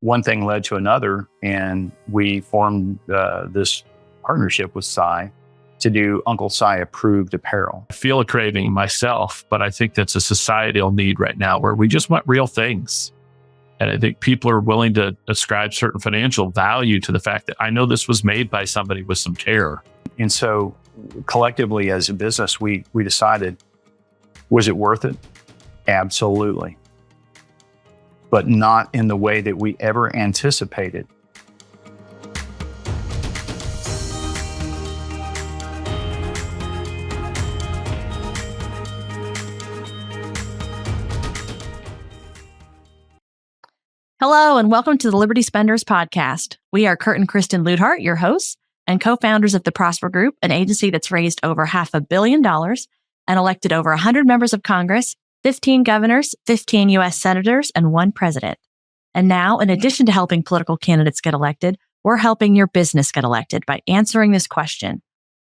one thing led to another, and we formed this partnership with Cy to do Uncle Cy approved apparel. I feel a craving myself, but I think that's a societal need right now where we just want real things. And I think people are willing to ascribe certain financial value to the fact that I know this was made by somebody with some care. And so collectively as a business, we decided, was it worth it? Absolutely. But not in the way that we ever anticipated. Hello, and welcome to the Liberty Spenders podcast. We are Kurt and Kristen Ludhart, your hosts and co-founders of the Prosper Group, an agency that's raised over $500 million and elected over 100 members of Congress, 15 governors, 15 U.S. senators, and 1 president. And now, in addition to helping political candidates get elected, we're helping your business get elected by answering this question.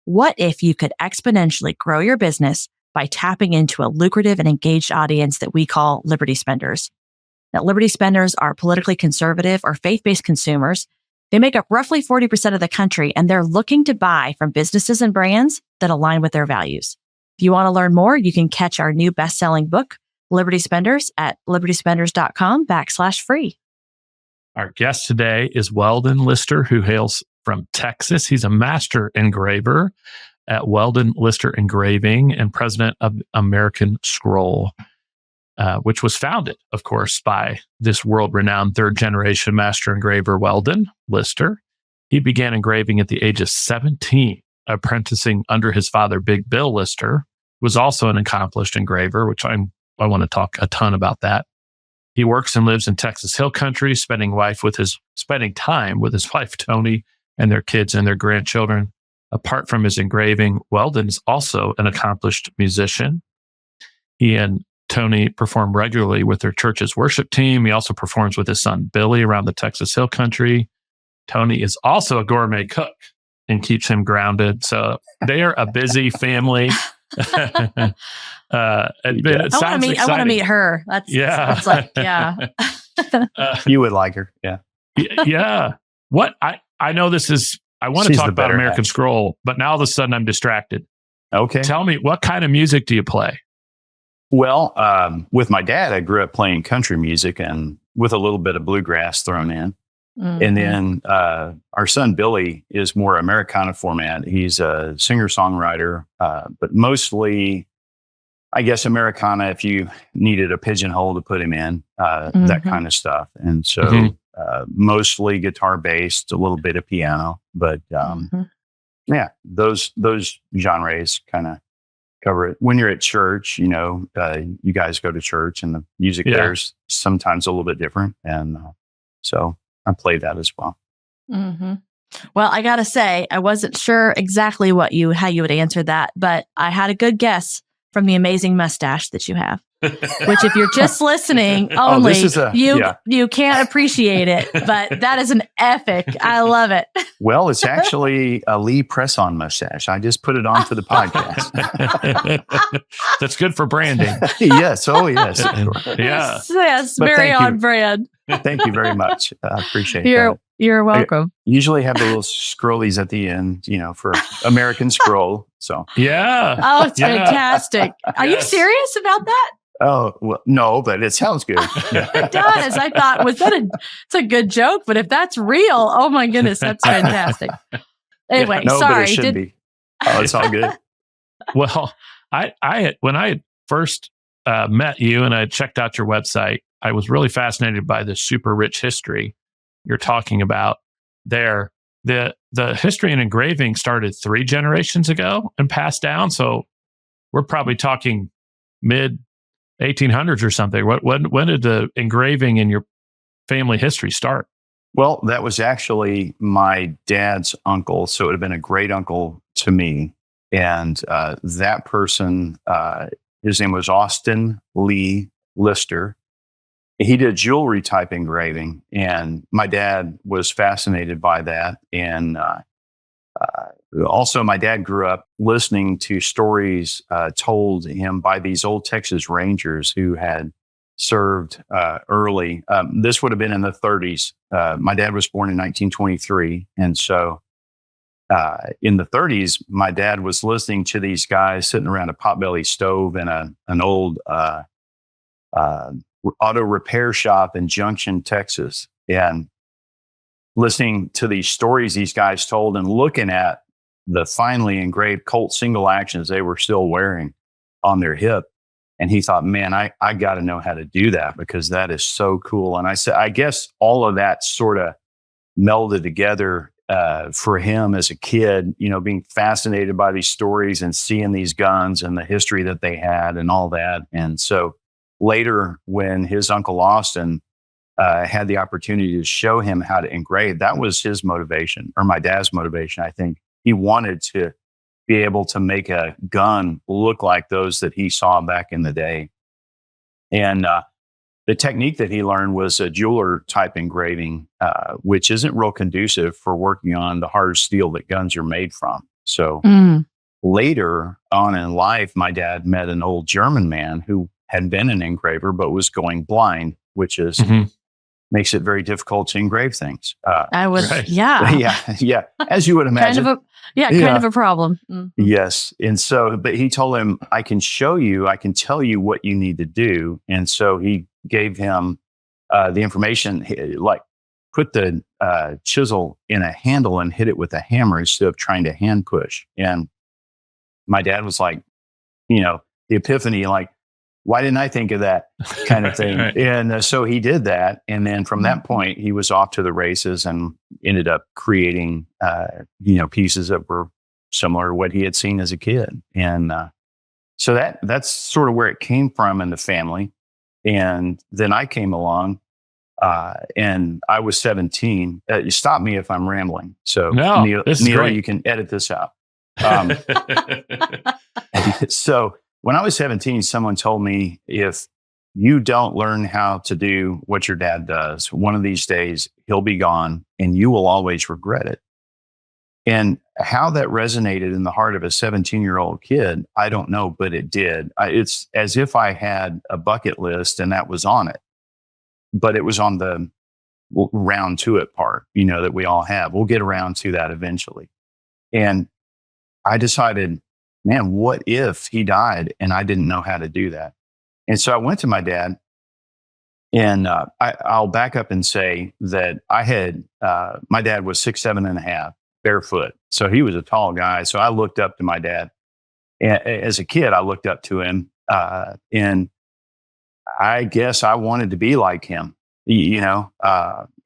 What if you could exponentially grow your business by tapping into a lucrative and engaged audience that we call Liberty Spenders? Now, Liberty Spenders are politically conservative or faith-based consumers. They make up roughly 40% of the country, and they're looking to buy from businesses and brands that align with their values. If you want to learn more, you can catch our new best-selling book, Liberty Spenders, at libertyspenders.com/free. Our guest today is Weldon Lister, who hails from Texas. He's a master engraver at Weldon Lister Engraving and president of American Scroll, which was founded, of course, by this world-renowned third-generation master engraver, Weldon Lister. He began engraving at the age of 17, apprenticing under his father, Big Bill Lister, who was also an accomplished engraver, which I want to talk a ton about that. He works and lives in Texas Hill Country, spending time with his wife, Tony, and their kids and their grandchildren. Apart from his engraving, Weldon is also an accomplished musician. He and Tony perform regularly with their church's worship team. He also performs with his son, Billy, around the Texas Hill Country. Tony is also a gourmet cook and keeps him grounded. So they are a busy family. I want to meet her. That's like, yeah. You would like her. Yeah. Yeah. What I know this is, I want to talk about American Scroll, but now all of a sudden I'm distracted. Okay. Tell me, what kind of music do you play? Well, with my dad, I grew up playing country music and with a little bit of bluegrass thrown in. Mm-hmm. And then our son, Billy, is more Americana format. He's a singer-songwriter, but mostly, I guess, Americana if you needed a pigeonhole to put him in, that kind of stuff. And so mostly guitar-based, a little bit of piano. But yeah, those genres kind of cover it. When you're at church, you guys go to church and the music there's sometimes a little bit different. And so I play that as well. Mm-hmm. Well, I got to say, I wasn't sure exactly how you would answer that, but I had a good guess from the amazing mustache that you have, which if you're just listening only, you can't appreciate it, but that is an epic. I love it. Well, it's actually a Lee press-on mustache. I just put it on for the podcast. That's good for branding. Yes. Oh, yes. Yeah. Yes. Very on brand. Thank you very much. I appreciate that. You're welcome. I usually have the little scrollies at the end, for American Scroll. So yeah. Oh, it's fantastic. Are you serious about that? Oh, well, no, but it sounds good. It does. I thought, it's a good joke, but if that's real, oh my goodness, that's fantastic. Anyway, sorry. But it should be. Oh, it's all good. Well, when I first met you and I checked out your website, I was really fascinated by this super rich history you're talking about there. The history in engraving started 3 generations ago and passed down. So we're probably talking mid 1800s or something. When did the engraving in your family history start? Well, that was actually my dad's uncle. So it would have been a great uncle to me. And that person, his name was Austin Lee Lister. He did jewelry type engraving, and my dad was fascinated by that. And also, my dad grew up listening to stories told him by these old Texas Rangers who had served early. This would have been in the 30s. My dad was born in 1923. And so in the 30s, my dad was listening to these guys sitting around a potbelly stove in an old auto repair shop in Junction, Texas, and listening to these stories these guys told and looking at the finely engraved Colt single actions they were still wearing on their hip. And he thought, man, I got to know how to do that because that is so cool. And I said, I guess all of that sort of melded together for him as a kid, being fascinated by these stories and seeing these guns and the history that they had and all that. And so later, when his Uncle Austin had the opportunity to show him how to engrave, that was his motivation, or my dad's motivation, I think. He wanted to be able to make a gun look like those that he saw back in the day. And the technique that he learned was a jeweler type engraving, which isn't real conducive for working on the hard steel that guns are made from. So later on in life, my dad met an old German man who had been an engraver but was going blind, which is makes it very difficult to engrave things. I would, right. yeah, as you would imagine. Kind of a problem. Mm-hmm. Yes. And so, but he told him, I can show you, I can tell you what you need to do. And so he gave him the information, like put the chisel in a handle and hit it with a hammer instead of trying to hand push. And my dad was like, the epiphany, like, why didn't I think of that kind of thing? Right. And so he did that. And then from that point, he was off to the races and ended up creating, pieces that were similar to what he had seen as a kid. And so that's sort of where it came from in the family. And then I came along and I was 17. You stop me if I'm rambling. So no, Neil, you can edit this out. So when I was 17, someone told me, if you don't learn how to do what your dad does, one of these days he'll be gone and you will always regret it. And how that resonated in the heart of a 17-year-old kid, I don't know, but it did. It's as if I had a bucket list and that was on it, but it was on the round to it part, that we all have. We'll get around to that eventually. And I decided, man, what if he died and I didn't know how to do that? And so I went to my dad, and I'll back up and say that I had, my dad was 6'7.5", barefoot. So he was a tall guy. So I looked up to my dad. And as a kid, I looked up to him, and I guess I wanted to be like him,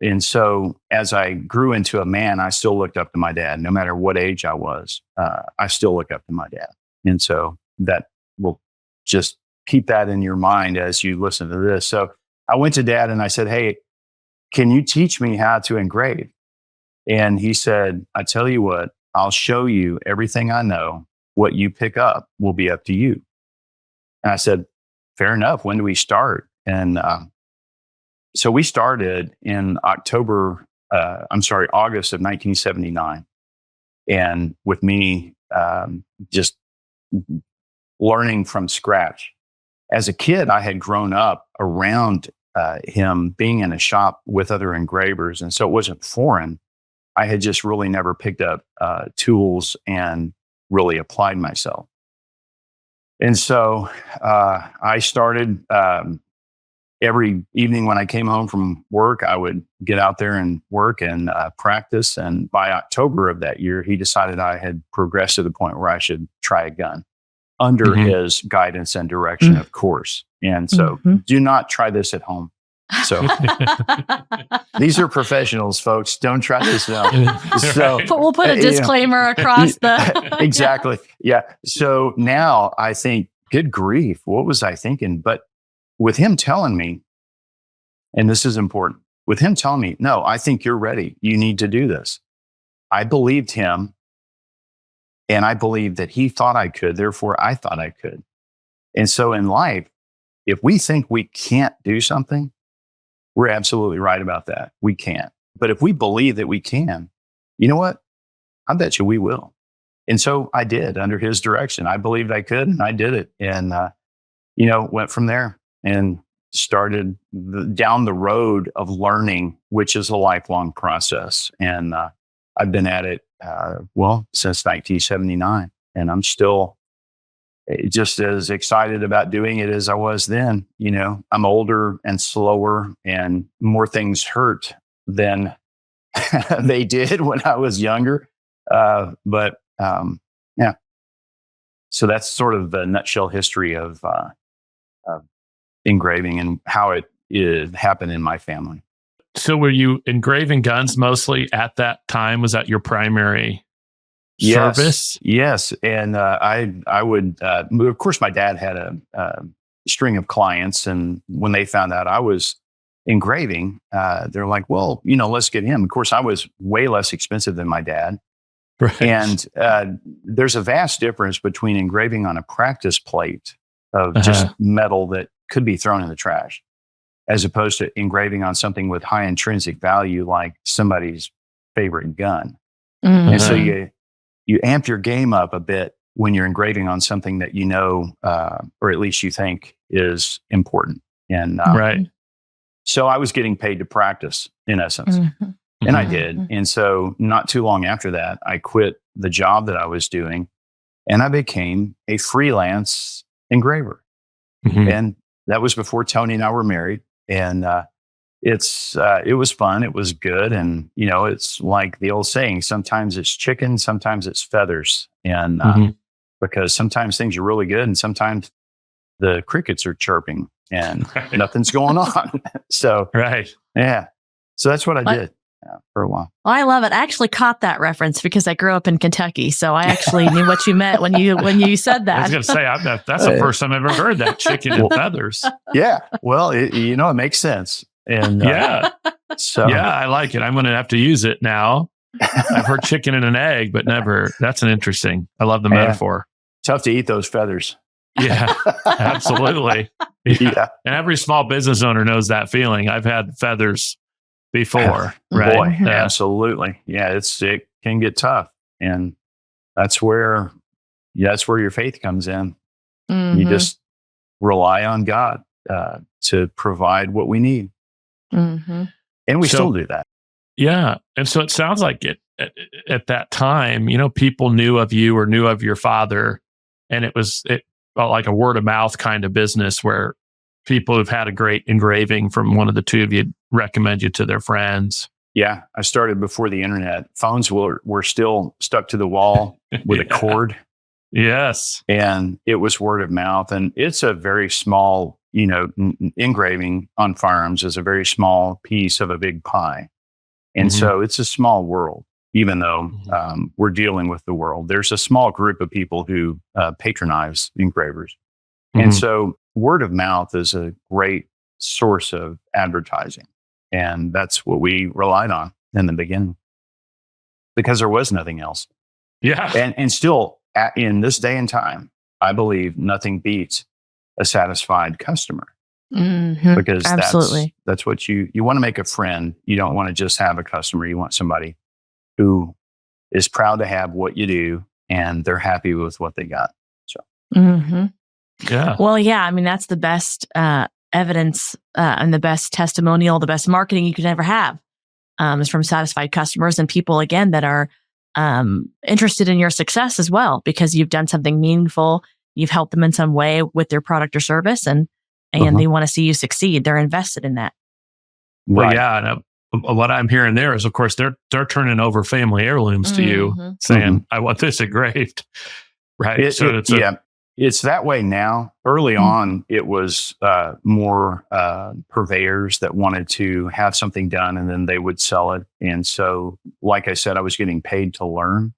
and so as I grew into a man, I still looked up to my dad, no matter what age I was. I still look up to my dad. And so that will just keep that in your mind as you listen to this. So I went to Dad and I said, hey, can you teach me how to engrave? And he said, I tell you what, I'll show you everything I know. What you pick up will be up to you. And I said, fair enough. When do we start? And so we started in August of 1979. And with me just learning from scratch. As a kid, I had grown up around him being in a shop with other engravers. And so it wasn't foreign. I had just really never picked up tools and really applied myself. And so I started every evening when I came home from work, I would get out there and work and practice. And by October of that year, he decided I had progressed to the point where I should try a gun under his guidance and direction, of course. And so do not try this at home. So these are professionals, folks. Don't try this at home. So we'll put a disclaimer across the... Exactly. Yeah. So now I think, good grief, what was I thinking? But with him telling me, and this is important, with him telling me, no, I think you're ready. You need to do this. I believed him, and I believed that he thought I could. Therefore, I thought I could. And so in life, if we think we can't do something, we're absolutely right about that. We can't. But if we believe that we can, you know what? I bet you we will. And so I did under his direction. I believed I could, and I did it. And, went from there. And started down the road of learning, which is a lifelong process. And I've been at it, since 1979. And I'm still just as excited about doing it as I was then. I'm older and slower, and more things hurt than they did when I was younger. Yeah. So that's sort of the nutshell history of engraving and how it happened in my family. So were you engraving guns mostly at that time? Was that your primary service? Yes. And I would, of course, my dad had a string of clients. And when they found out I was engraving, they're like, well, let's get him. Of course, I was way less expensive than my dad. Right. And there's a vast difference between engraving on a practice plate of just metal that could be thrown in the trash, as opposed to engraving on something with high intrinsic value, like somebody's favorite gun. Mm-hmm. And so you amp your game up a bit when you're engraving on something that or at least you think is important. And right. So I was getting paid to practice, in essence. Mm-hmm. And I did. And so not too long after that, I quit the job that I was doing and I became a freelance engraver. Mm-hmm. And that was before Tony and I were married. And it was fun. It was good. And, it's like the old saying, sometimes it's chicken, sometimes it's feathers. And because sometimes things are really good and sometimes the crickets are chirping and nothing's going on. So, right. Yeah. So that's what I did. For a while. Well, I love it. I actually caught that reference because I grew up in Kentucky, so I actually knew what you meant when you said that. I was going to say, that's the first time I've ever heard that, chicken and feathers. Yeah, well, it makes sense, and so I like it. I'm going to have to use it now. I've heard chicken and an egg, but never. That's an interesting. I love the metaphor. Tough to eat those feathers. Yeah, absolutely. Yeah. And every small business owner knows that feeling. I've had feathers before, right? Boy, absolutely. Yeah, it can get tough. And that's where your faith comes in. Mm-hmm. You just rely on God to provide what we need. Mm-hmm. And we still do that. Yeah. And so it sounds like at that time, people knew of you or knew of your father, and it felt like a word of mouth kind of business where people who've had a great engraving from one of the two of you recommend you to their friends. Yeah, I started before the internet. Phones were still stuck to the wall with a cord. Yes. And it was word of mouth. And it's a very small, engraving on firearms is a very small piece of a big pie. And so it's a small world, even though we're dealing with the world. There's a small group of people who patronize engravers. And so word of mouth is a great source of advertising. And that's what we relied on in the beginning because there was nothing else. Yeah. And still in this day and time, I believe nothing beats a satisfied customer. Mm-hmm. Because absolutely. That's what you want to make a friend. You don't want to just have a customer. You want somebody who is proud to have what you do and they're happy with what they got. So. Mm-hmm. Yeah. Well, yeah. I mean, that's the best evidence and the best testimonial, the best marketing you could ever have is from satisfied customers and people, again, that are interested in your success as well, because you've done something meaningful. You've helped them in some way with their product or service, and they want to see you succeed. They're invested in that. Well, right. yeah. And what I'm hearing there is, of course, they're turning over family heirlooms to you, saying, "I want this engraved." Right. It's that way now. Early on, it was more purveyors that wanted to have something done and then they would sell it. And so, like I said, I was getting paid to learn.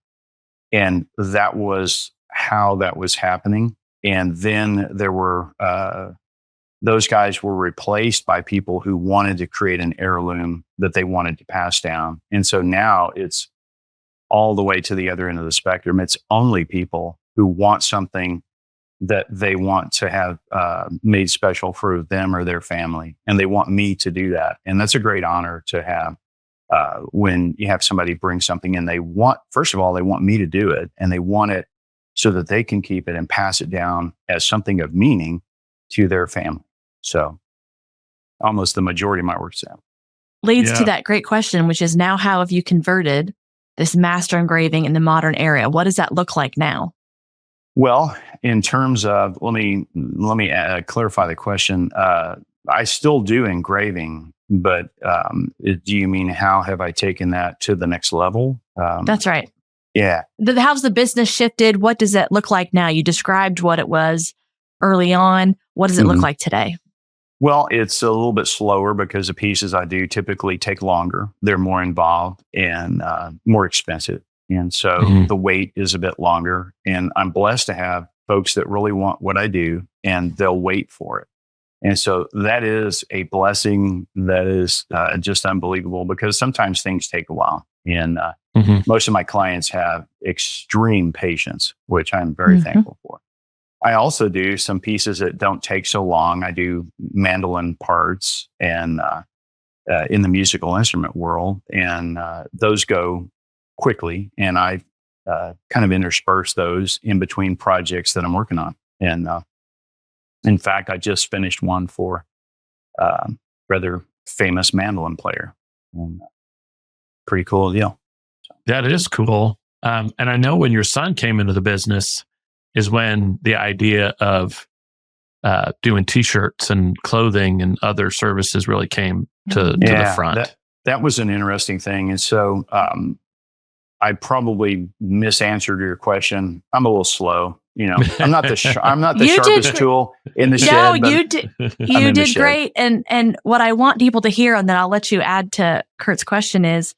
And that was how that was happening. And then there were, those guys were replaced by people who wanted to create an heirloom that they wanted to pass down. And so now it's all the way to the other end of the spectrum. It's only people who want something that they want to have made special for them or their family. And they want me to do that. And that's a great honor to have when you have somebody bring something in. First of all, they want me to do it, and they want it so that they can keep it and pass it down as something of meaning to their family. So almost the majority of my work is that. Leads to that great question, which is now how have you converted this master engraving in the modern era? What does that look like now? Well, in terms of, let me clarify the question. I still do engraving, but do you mean how have I taken that to the next level? That's right. Yeah. How's the business shifted? What does it look like now? You described what it was early on. What does it look like today? Well, it's a little bit slower because the pieces I do typically take longer. They're more involved and more expensive. And so the wait is a bit longer. And I'm blessed to have folks that really want what I do and they'll wait for it. And so that is a blessing that is just unbelievable because sometimes things take a while. And most of my clients have extreme patience, which I'm very thankful for. I also do some pieces that don't take so long. I do mandolin parts and in the musical instrument world, and those go quickly. And I kind of intersperse those in between projects that I'm working on. And in fact, I just finished one for a rather famous mandolin player. Pretty cool deal. That is cool. And I know when your son came into the business is when the idea of doing T-shirts and clothing and other services really came to the front. That was an interesting thing. And so I probably misanswered your question. I'm a little slow. I'm not the sharpest tool in the shed. No, you did. You did great. And what I want people to hear, and then I'll let you add to Kurt's question is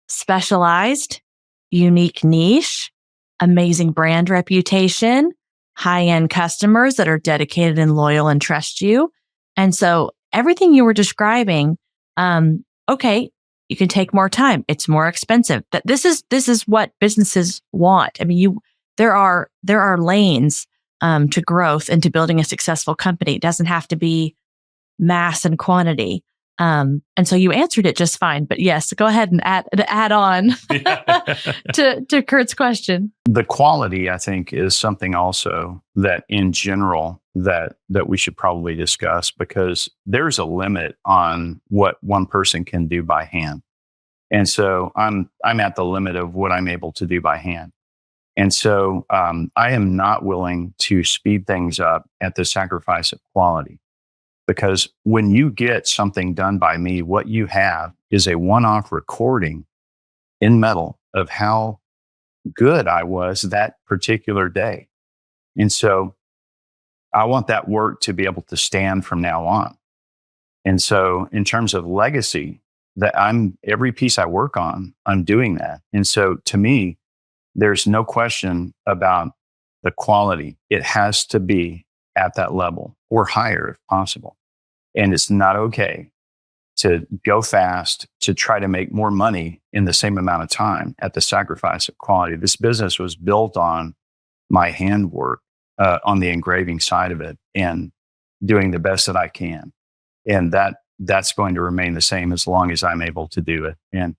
specialized, unique niche, amazing brand reputation, high-end customers that are dedicated and loyal and trust you. And so everything you were describing, okay, you can take more time. It's more expensive. That this is what businesses want. I mean, there are lanes to growth and to building a successful company. It doesn't have to be mass and quantity. And so you answered it just fine. But yes, go ahead and add on to Kurt's question. The quality, I think, is something also that in general that we should probably discuss because there's a limit on what one person can do by hand. And so I'm at the limit of what I'm able to do by hand. And so I am not willing to speed things up at the sacrifice of quality. Because when you get something done by me, what you have is a one-off recording in metal of how good I was that particular day. And so I want that work to be able to stand from now on. And so in terms of legacy, that every piece I work on, I'm doing that. And so to me, there's no question about the quality. It has to be at that level or higher if possible. And it's not okay to go fast to try to make more money in the same amount of time at the sacrifice of quality. This business was built on my handwork, on the engraving side of it and doing the best that I can. And that's going to remain the same as long as I'm able to do it. And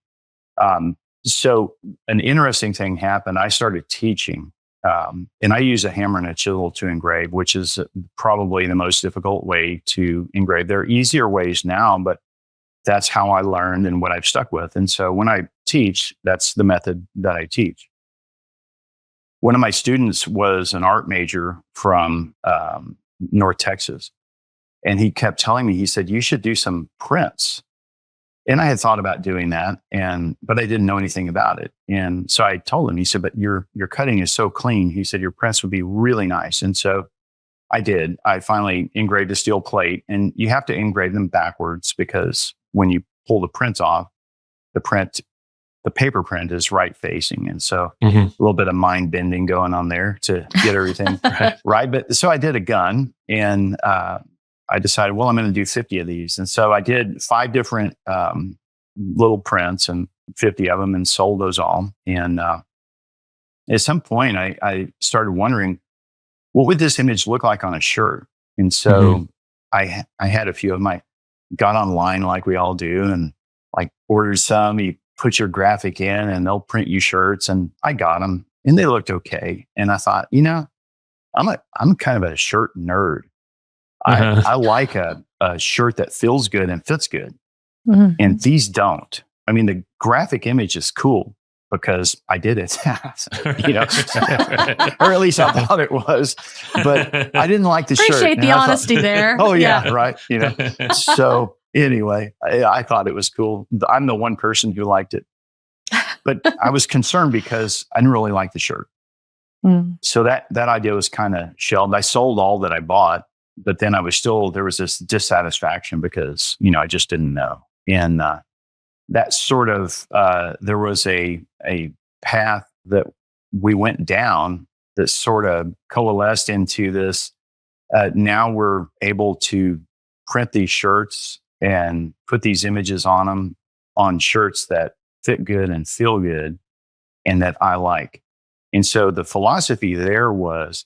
so an interesting thing happened. I started teaching. And I use a hammer and a chisel to engrave, which is probably the most difficult way to engrave. There are easier ways now, but that's how I learned and what I've stuck with. And so when I teach, that's the method that I teach. One of my students was an art major from North Texas. And he kept telling me, he said, you should do some prints. And I had thought about doing that, but I didn't know anything about it. And so I told him, he said, but your cutting is so clean. He said, your prints would be really nice. And so I did. I finally engraved a steel plate, and you have to engrave them backwards because when you pull the print off, the paper print is right facing. And so a little bit of mind bending going on there to get everything right. But so I did a gun and, I decided, well, I'm going to do 50 of these. And so I did 5 different little prints and 50 of them and sold those all. And at some point, I started wondering, what would this image look like on a shirt? And so I had a few of them. I got online like we all do and like ordered some. You put your graphic in and they'll print you shirts. And I got them and they looked okay. And I thought, I'm kind of a shirt nerd. I like a shirt that feels good and fits good. And these don't. I mean, the graphic image is cool because I did it, or at least I thought it was, but I didn't like the shirt. Appreciate the honesty there. Oh yeah, right. So anyway, I thought it was cool. I'm the one person who liked it, but I was concerned because I didn't really like the shirt. So that idea was kind of shelved. I sold all that I bought, but then there was this dissatisfaction because, I just didn't know. And that sort of, there was a path that we went down that sort of coalesced into this. Now we're able to print these shirts and put these images on them, on shirts that fit good and feel good and that I like. And so the philosophy there was,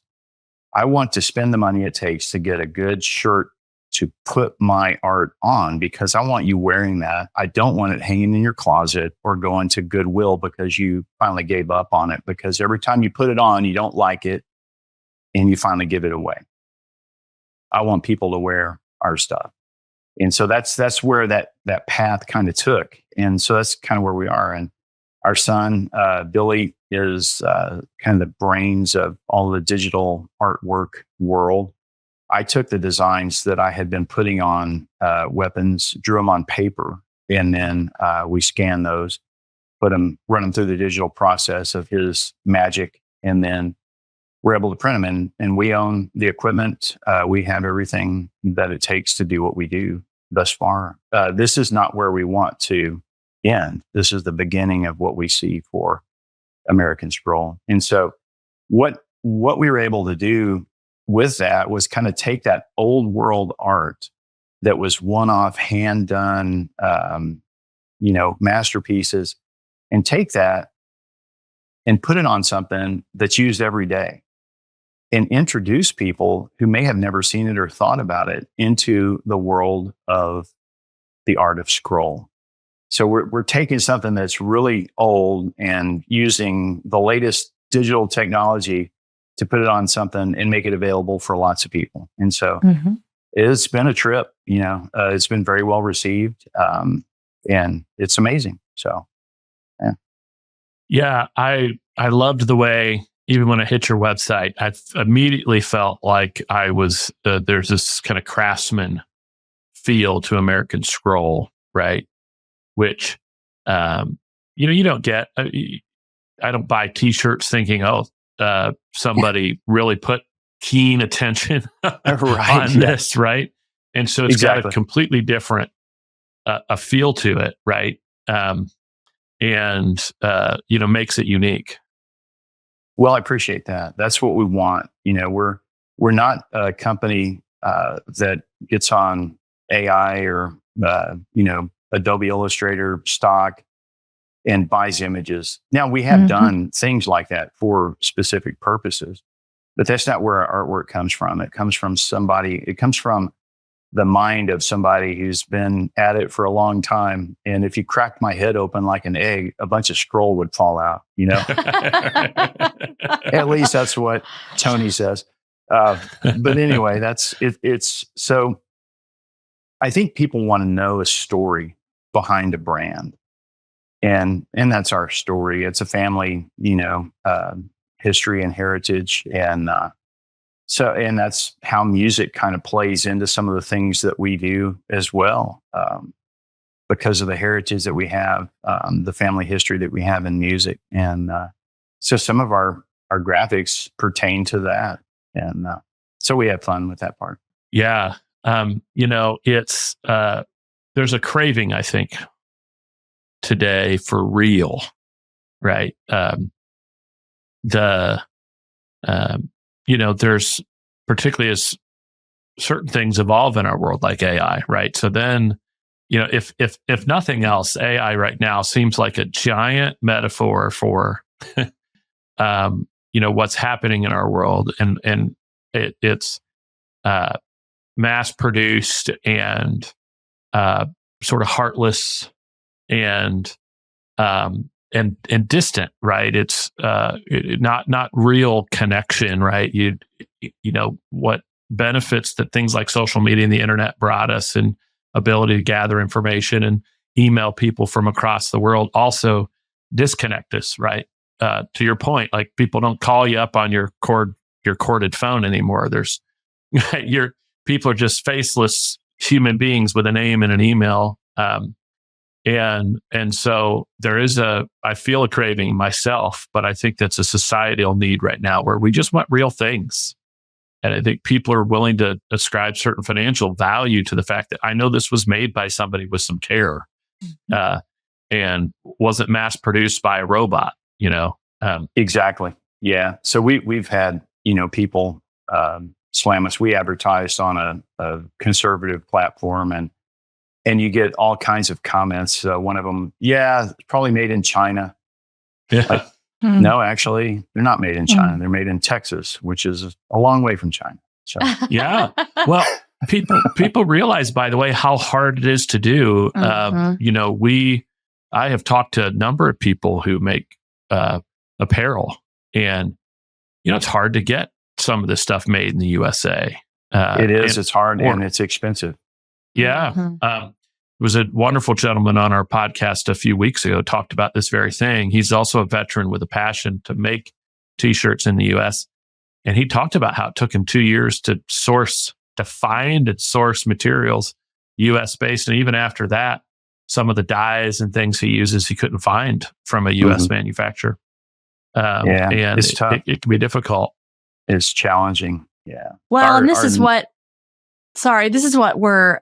I want to spend the money it takes to get a good shirt to put my art on because I want you wearing that. I don't want it hanging in your closet or going to Goodwill because you finally gave up on it, because every time you put it on, you don't like it and you finally give it away. I want people to wear our stuff. And so that's where that path kind of took. And so that's kind of where we are. And our son, Billy, is kind of the brains of all the digital artwork world. I took the designs that I had been putting on weapons, drew them on paper, and then we scanned those, run them through the digital process of his magic, and then we're able to print them. And we own the equipment. We have everything that it takes to do what we do thus far. This is not where we want to end. This is the beginning of what we see for American Scroll. And so what we were able to do with that was kind of take that old world art that was one-off, hand-done, masterpieces, and take that and put it on something that's used every day and introduce people who may have never seen it or thought about it into the world of the art of scroll. So we're taking something that's really old and using the latest digital technology to put it on something and make it available for lots of people. And so it's been a trip, it's been very well received. And it's amazing. So, yeah. Yeah. I loved the way, even when I hit your website, I immediately felt like I was, there's this kind of craftsman feel to American Scroll, right? Which, you don't get, I don't buy t-shirts thinking, somebody really put keen attention on this, right? And so it's got a completely different a feel to it, right? And makes it unique. Well, I appreciate that. That's what we want. We're not a company that gets on AI or Adobe Illustrator stock and buys images. Now, we have done things like that for specific purposes, but that's not where our artwork comes from. It comes from the mind of somebody who's been at it for a long time. And if you cracked my head open like an egg, a bunch of scroll would fall out, At least that's what Tony says. But anyway, that's it. It's so I think people want to know a story behind a brand. And that's our story. It's a family, history and heritage. And that's how music kind of plays into some of the things that we do as well, because of the heritage that we have, the family history that we have in music. And so some of our graphics pertain to that. And so we have fun with that part. Yeah. It's, there's a craving, I think, today for real, right? There's particularly as certain things evolve in our world, like AI, right? So then, if nothing else, AI right now seems like a giant metaphor for, what's happening in our world, and it's mass produced and sort of heartless and distant, right? It's not real connection, right? What benefits that things like social media and the internet brought us, and ability to gather information and email people from across the world, also disconnect us, right? To your point, like people don't call you up on your corded phone anymore. There's people are just faceless human beings with a name and an email. And so there is I feel a craving myself, but I think that's a societal need right now where we just want real things. And I think people are willing to ascribe certain financial value to the fact that I know this was made by somebody with some care, and wasn't mass produced by a robot, Exactly. Yeah. So we've had, people slam us. We advertised on a conservative platform, and you get all kinds of comments. One of them, it's probably made in China. Yeah. No, actually, they're not made in China. They're made in Texas, which is a long way from China. So yeah. Well, people realize, by the way, how hard it is to do. I have talked to a number of people who make apparel, and it's hard to get some of this stuff made in the USA. It is. It's hard and it's expensive. Yeah. It was a wonderful gentleman on our podcast a few weeks ago, talked about this very thing. He's also a veteran with a passion to make T-shirts in the US. And he talked about how it took him 2 years to find and source materials US based. And even after that, some of the dyes and things he uses, he couldn't find from a US manufacturer. And it's tough. It can be difficult. It's challenging. Yeah. Well, this is what we're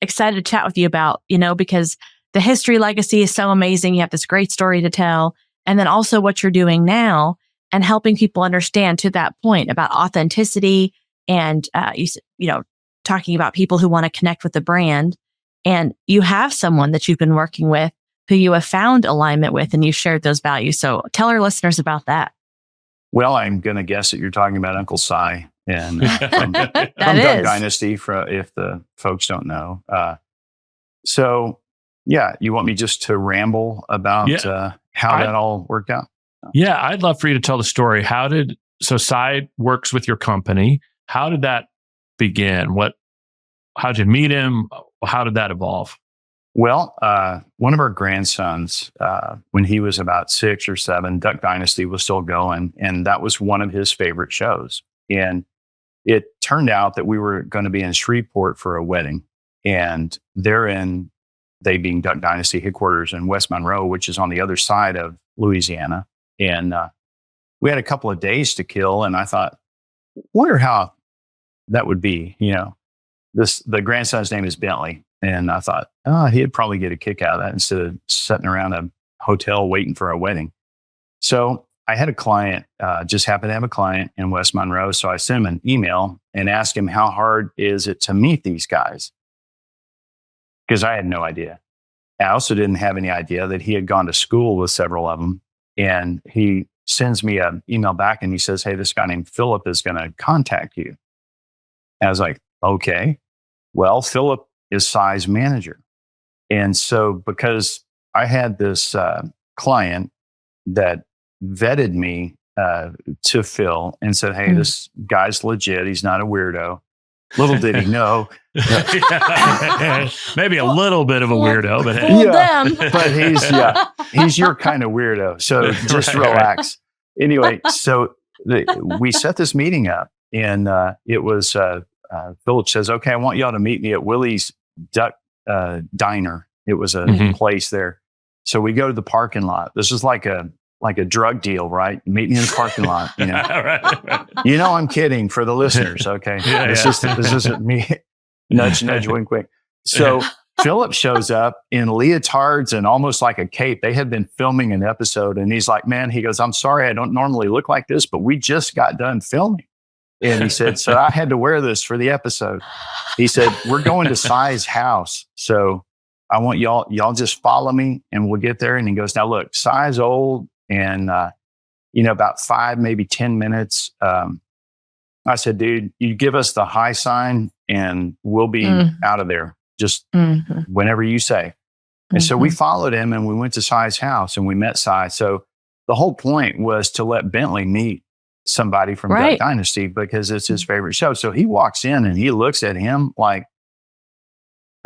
excited to chat with you about, because the history legacy is so amazing. You have this great story to tell. And then also what you're doing now and helping people understand, to that point, about authenticity and, talking about people who want to connect with the brand. And you have someone that you've been working with who you have found alignment with, and you shared those values. So tell our listeners about that. Well, I'm going to guess that you're talking about Uncle Si and from That Duck is. Dynasty, if the folks don't know. You want me just to ramble about how that all worked out? Yeah, I'd love for you to tell the story. So Si works with your company. How did that begin? How did you meet him? How did that evolve? Well, one of our grandsons, when he was about 6 or 7, Duck Dynasty was still going, and that was one of his favorite shows. And it turned out that we were going to be in Shreveport for a wedding, and they being Duck Dynasty headquarters in West Monroe, which is on the other side of Louisiana. And we had a couple of days to kill, and I thought, wonder how that would be. The grandson's name is Bentley. And I thought, he'd probably get a kick out of that instead of sitting around a hotel waiting for a wedding. So I had a client, just happened to have a client in West Monroe. So I sent him an email and asked him, how hard is it to meet these guys? Because I had no idea. I also didn't have any idea that he had gone to school with several of them. And he sends me an email back and he says, hey, this guy named Philip is going to contact you. And I was like, okay. Well, Philip is Si's manager. And so because I had this client that vetted me to Phil and said, hey, this guy's legit. He's not a weirdo. Little did he know. Maybe a little bit of a weirdo, but hey. But he's your kind of weirdo. So just relax. Anyway, so we set this meeting up, and it was Philip says, okay, I want y'all to meet me at Willie's Duck Diner. It was a place there. So we go to the parking lot. This is like a drug deal, right? Meet me in the parking lot. Right. I'm kidding for the listeners. Okay. This isn't me. Nudge, nudge, wink, wink. So Philip shows up in leotards and almost like a cape. They had been filming an episode, and he's like, man, he goes, I'm sorry, I don't normally look like this, but we just got done filming. And he said, so I had to wear this for the episode. He said, we're going to Si's house. So I want y'all just follow me and we'll get there. And he goes, now look, Si's old. And, about 5, maybe 10 minutes. I said, dude, you give us the high sign and we'll be out of there just whenever you say. And so we followed him and we went to Si's house and we met Si. So the whole point was to let Bentley meet somebody from Dynasty because it's his favorite show. So he walks in and he looks at him like,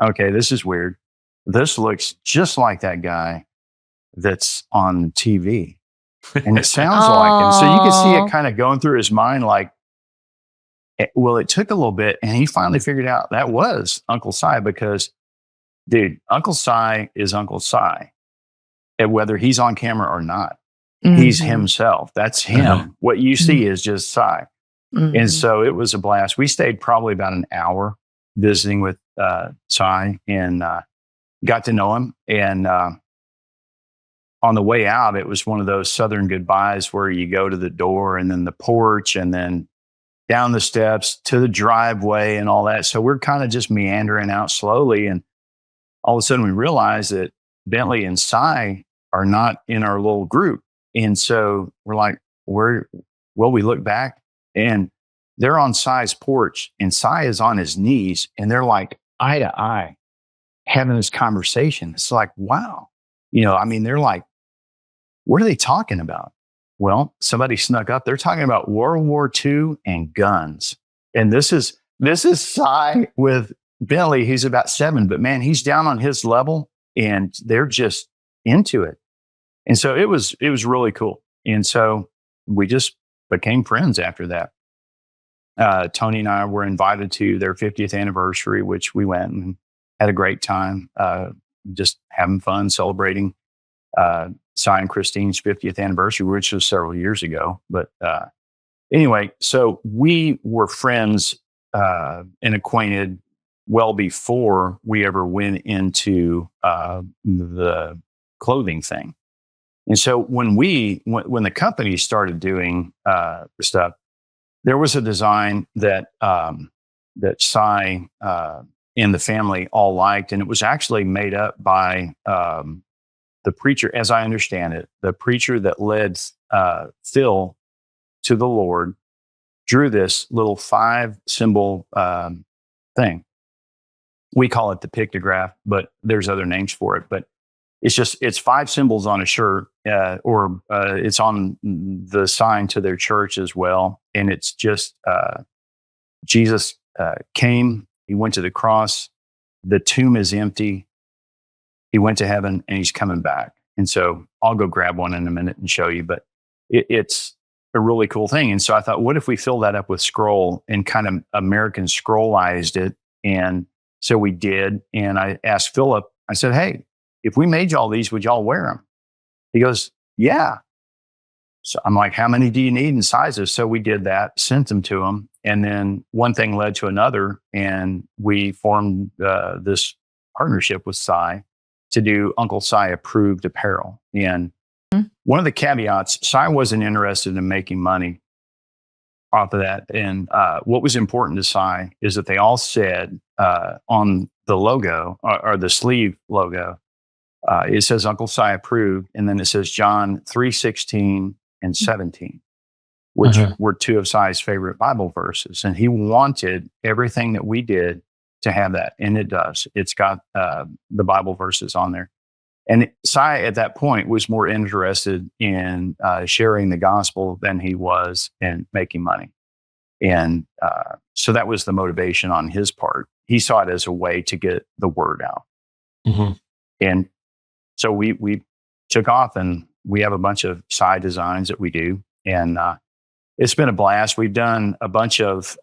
okay, this is weird. This looks just like that guy that's on TV. And it sounds like him. So you can see it kind of going through his mind like, well, it took a little bit. And he finally figured out that was Uncle Si because, dude, Uncle Si is Uncle Si. And whether he's on camera or not, he's himself. That's him. What you see is just Si. And so it was a blast. We stayed probably about an hour visiting with Si and got to know him. And on the way out, it was one of those Southern goodbyes where you go to the door and then the porch and then down the steps to the driveway and all that. So we're kind of just meandering out slowly. And all of a sudden we realize that Bentley and Si are not in our little group. And so we're like, we look back and they're on Si's porch and Si is on his knees and they're like eye to eye having this conversation. It's like, wow. They're like, what are they talking about? Well, somebody snuck up. They're talking about World War II and guns. And this is Si with Bentley. He's about 7, but man, he's down on his level and they're just into it. And so it was really cool. And so we just became friends after that. Tony and I were invited to their 50th anniversary, which we went and had a great time, just having fun, celebrating Si and Christine's 50th anniversary, which was several years ago. But anyway, so we were friends and acquainted well before we ever went into the clothing thing. And so when the company started doing stuff, there was a design that Si and the family all liked, and it was actually made up by the preacher, as I understand it, the preacher that led Phil to the Lord drew this little 5-symbol thing. We call it the pictograph, but there's other names for it. But it's 5 symbols on a shirt, or it's on the sign to their church as well. And it's just Jesus came, he went to the cross, the tomb is empty, he went to heaven, and he's coming back. And so I'll go grab one in a minute and show you, but it's a really cool thing. And so I thought, what if we fill that up with scroll and kind of American scrollized it? And so we did. And I asked Philip, I said, hey, if we made y'all these, would y'all wear them? He goes, yeah. So I'm like, how many do you need in sizes? So we did that, sent them to him. And then one thing led to another. And we formed this partnership with Si to do Uncle Si approved apparel. And one of the caveats, Si wasn't interested in making money off of that. And what was important to Si is that they all said on the logo or the sleeve logo, it says Uncle Si approved, and then it says John 3:16 and 17, which were 2 of Si's favorite Bible verses. And he wanted everything that we did to have that, and it does. It's got the Bible verses on there. And Si at that point was more interested in sharing the gospel than he was in making money. And so that was the motivation on his part. He saw it as a way to get the word out. And so we took off, and we have a bunch of Si designs that we do. And it's been a blast. We've done a bunch of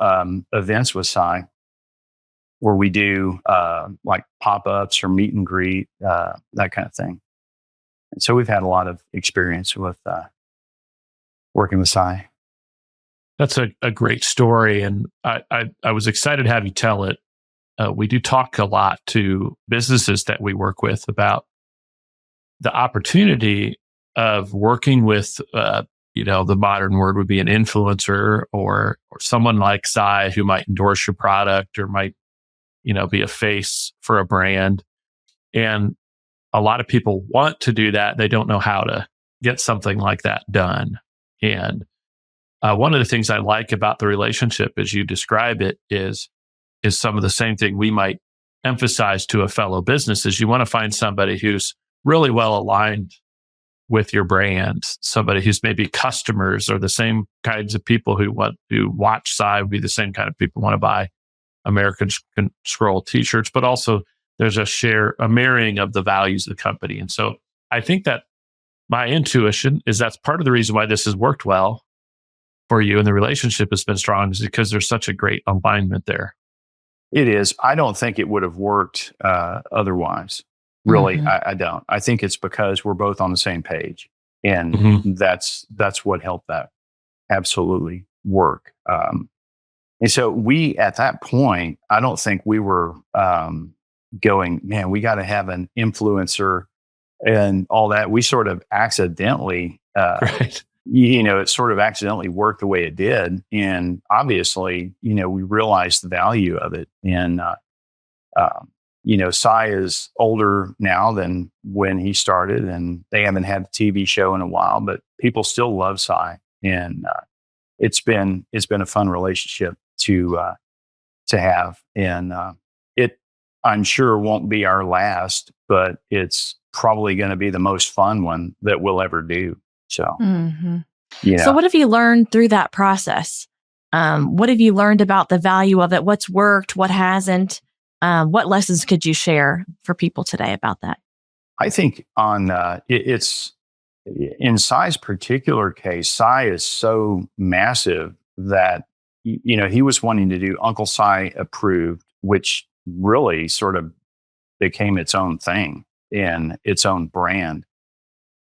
events with Si where we do like pop-ups or meet and greet, that kind of thing. And so we've had a lot of experience with working with Si. That's a great story. And I was excited to have you tell it. We do talk a lot to businesses that we work with about the opportunity of working with, the modern word would be an influencer or someone like Si who might endorse your product or might, be a face for a brand. And a lot of people want to do that. They don't know how to get something like that done. And one of the things I like about the relationship as you describe it is some of the same thing we might emphasize to a fellow business is you want to find somebody who's really well aligned with your brand, somebody who's maybe customers or the same kinds of people who want to watch Psy would be the same kind of people who want to buy American Scroll t-shirts, but also there's a marrying of the values of the company. And so I think that my intuition is that's part of the reason why this has worked well for you and the relationship has been strong is because there's such a great alignment there. It is. I don't think it would have worked otherwise. Really, I don't. I think it's because we're both on the same page, and that's what helped that absolutely work. And so we, at that point, I don't think we were going, man, we got to have an influencer and all that. We sort of accidentally, Right. It sort of accidentally worked the way it did. And obviously, we realized the value of it. And, Psy is older now than when he started, and they haven't had a TV show in a while, but people still love Psy. And it's been a fun relationship to have. And it, I'm sure, won't be our last, but it's probably going to be the most fun one that we'll ever do. So, So what have you learned through that process? What have you learned about the value of it? What's worked? What hasn't? What lessons could you share for people today about that? I think on it's in Psy's particular case, Psy is so massive that he was wanting to do Uncle Psy approved, which really sort of became its own thing and its own brand.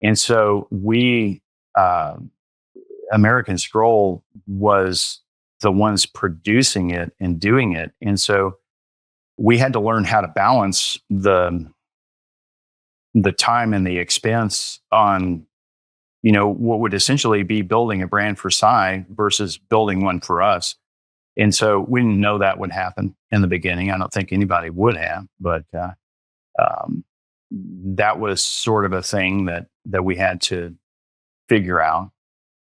And so we, American Scroll was the ones producing it and doing it. And so we had to learn how to balance the time and the expense on, what would essentially be building a brand for Psy versus building one for us. And so we didn't know that would happen in the beginning. I don't think anybody would have, but that was sort of a thing that we had to figure out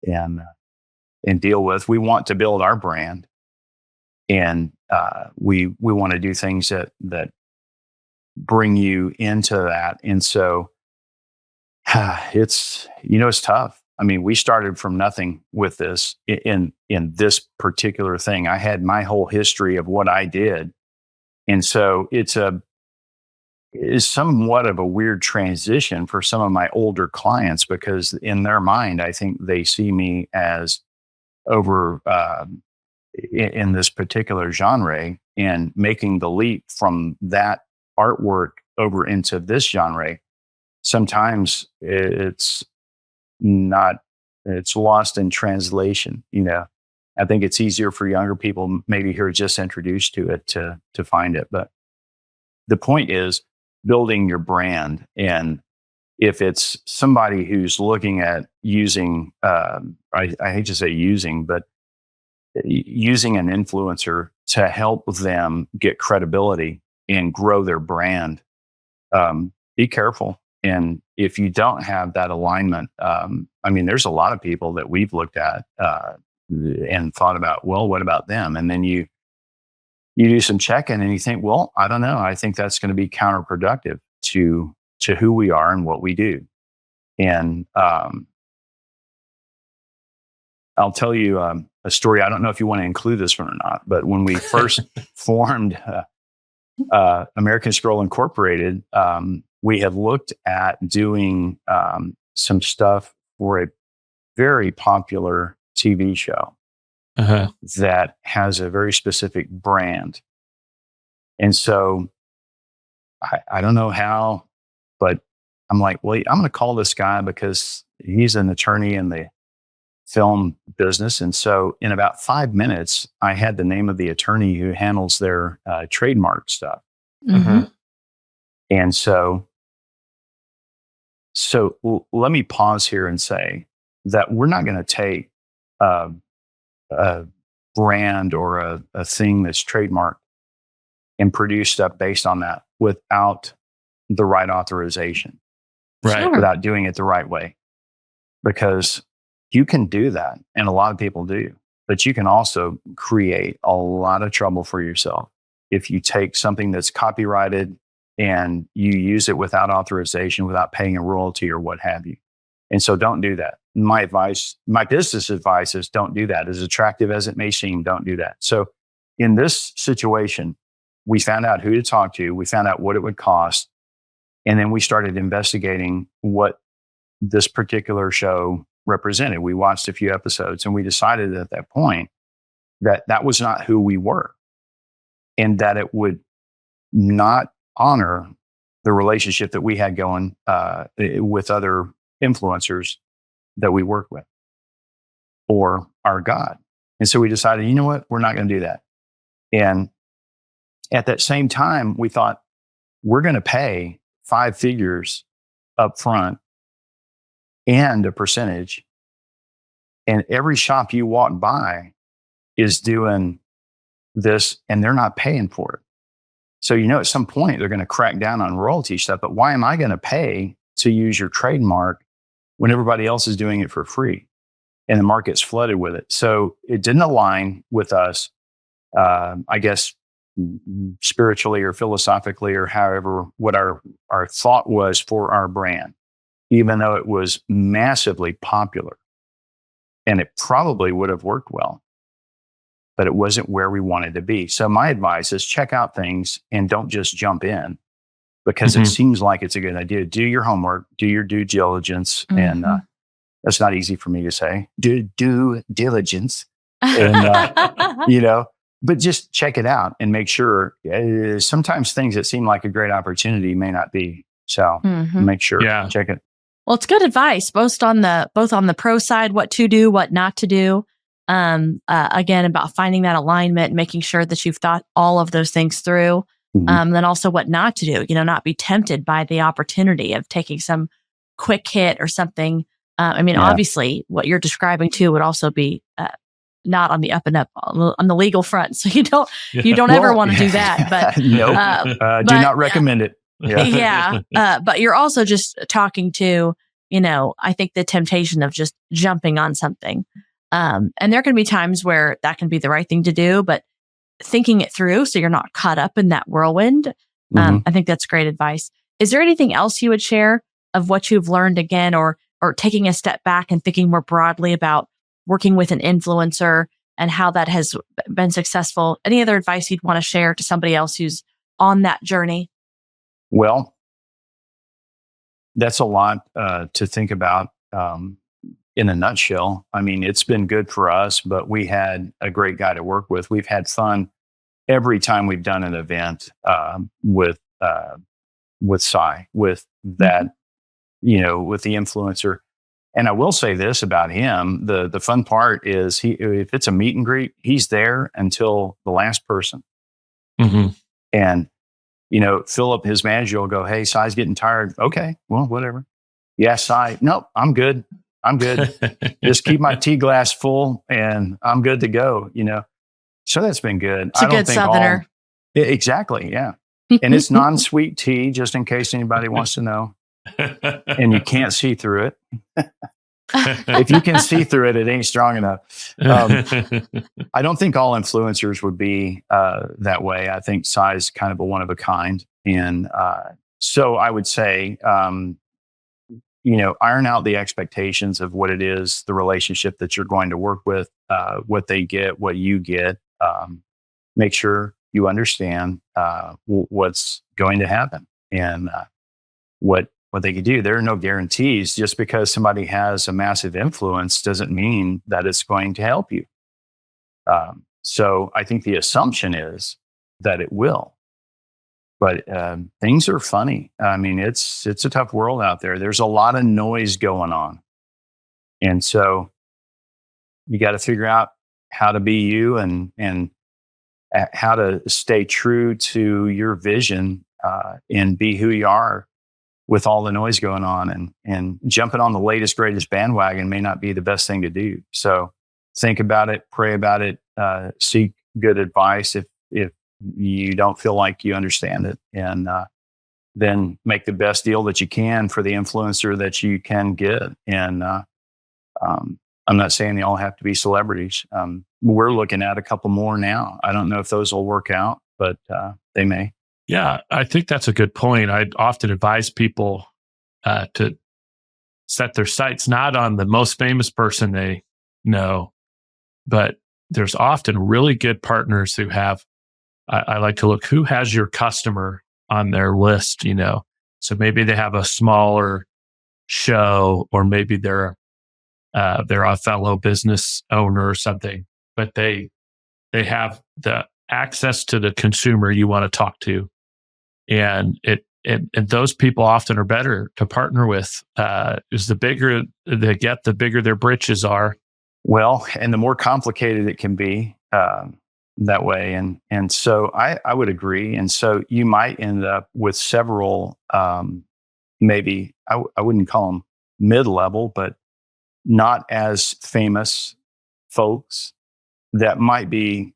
and deal with. We want to build our brand, and we want to do things that bring you into that. And so it's tough. I mean, we started from nothing with this in this particular thing. I had my whole history of what I did. And so it's somewhat of a weird transition for some of my older clients, because in their mind, I think they see me as over in this particular genre, and making the leap from that artwork over into this genre. Sometimes it's lost in translation. I think it's easier for younger people, maybe who are just introduced to it, to find it. But the point is building your brand. And if it's somebody who's looking at using, I hate to say using, but using an influencer to help them get credibility and grow their brand, be careful. And if you don't have that alignment, there's a lot of people that we've looked at and thought about, well, what about them? And then you do some checking and you think, well, I don't know. I think that's going to be counterproductive to who we are and what we do. And I'll tell you a story. I don't know if you want to include this one or not, but when we first formed American Scroll Incorporated, we had looked at doing some stuff for a very popular TV show that has a very specific brand. And so I don't know how, but I'm like, well, I'm going to call this guy because he's an attorney in the film business. And so in about 5 minutes, I had the name of the attorney who handles their trademark stuff. And so let me pause here and say that we're not going to take a brand or a thing that's trademarked and produce stuff based on that without the right authorization, right? Sure. Without doing it the right way. Because you can do that, and a lot of people do, but you can also create a lot of trouble for yourself if you take something that's copyrighted and you use it without authorization, without paying a royalty or what have you. And so don't do that. My business advice is don't do that. As attractive as it may seem, don't do that. So in this situation, we found out who to talk to. We found out what it would cost. And then we started investigating what this particular show represented. We watched a few episodes and we decided at that point that that was not who we were and that it would not honor the relationship that we had going with other influencers that we work with or our God. And so we decided, you know what, we're not going to do that. And at that same time, we thought we're going to pay 5 figures up front and a percentage. And every shop you walk by is doing this and they're not paying for it. So, at some point they're going to crack down on royalty stuff, but why am I going to pay to use your trademark when everybody else is doing it for free and the market's flooded with it? So it didn't align with us, I guess, spiritually or philosophically or however, what our thought was for our brand, even though it was massively popular and it probably would have worked well, but it wasn't where we wanted to be. So my advice is check out things and don't just jump in because it seems like it's a good idea. Do your homework, do your due diligence. And that's not easy for me to say, do due diligence. And, but just check it out and make sure. Sometimes things that seem like a great opportunity may not be. So make sure, check it. Well, it's good advice, both on the pro side, what to do, what not to do. Again, about finding that alignment, making sure that you've thought all of those things through. Then also what not to do, not be tempted by the opportunity of taking some quick hit or something. Obviously what you're describing too would also be, not on the up and up on the legal front. So you don't ever want to do that, but do not recommend it. But you're also just talking to, I think the temptation of just jumping on something. And there can be times where that can be the right thing to do, but thinking it through so you're not caught up in that whirlwind. I think that's great advice. Is there anything else you would share of what you've learned again, or taking a step back and thinking more broadly about working with an influencer and how that has been successful? Any other advice you'd want to share to somebody else who's on that journey? Well, that's a lot to think about. In a nutshell, it's been good for us, but we had a great guy to work with. We've had fun every time we've done an event with Cy, with that, with the influencer. And I will say this about him: the fun part is if it's a meet and greet, he's there until the last person. And Philip, his manager, will go, "Hey, Cy's getting tired." Okay, well, whatever. Yeah, Cy. Nope, I'm good. Just keep my tea glass full and I'm good to go, So that's been good. It's a good Southerner. Exactly. Yeah. And it's non-sweet tea, just in case anybody wants to know. And you can't see through it. If you can see through it, it ain't strong enough. I don't think all influencers would be that way. I think Cy's kind of a one of a kind. And so I would say, iron out the expectations of what it is, the relationship that you're going to work with, what they get, what you get. Make sure you understand what's going to happen and what they can do. There are no guarantees. Just because somebody has a massive influence doesn't mean that it's going to help you. So I think the assumption is that it will. But things are funny. It's a tough world out there. There's a lot of noise going on. And so you got to figure out how to be you and how to stay true to your vision and be who you are with all the noise going on. And jumping on the latest, greatest bandwagon may not be the best thing to do. So think about it, pray about it, seek good advice if you don't feel like you understand it, and then make the best deal that you can for the influencer that you can get. And I'm not saying they all have to be celebrities. We're looking at a couple more now. I don't know if those will work out, but they may. Yeah, I think that's a good point. I often advise people to set their sights not on the most famous person they know, but there's often really good partners who have, I like to look, who has your customer on their list, So maybe they have a smaller show, or maybe they're a fellow business owner or something, but they have the access to the consumer you want to talk to. And and those people often are better to partner with. Is the bigger they get, the bigger their britches are. Well, and the more complicated it can be that way. And so I would agree. And so you might end up with several, maybe, I wouldn't call them mid-level, but not as famous folks that might be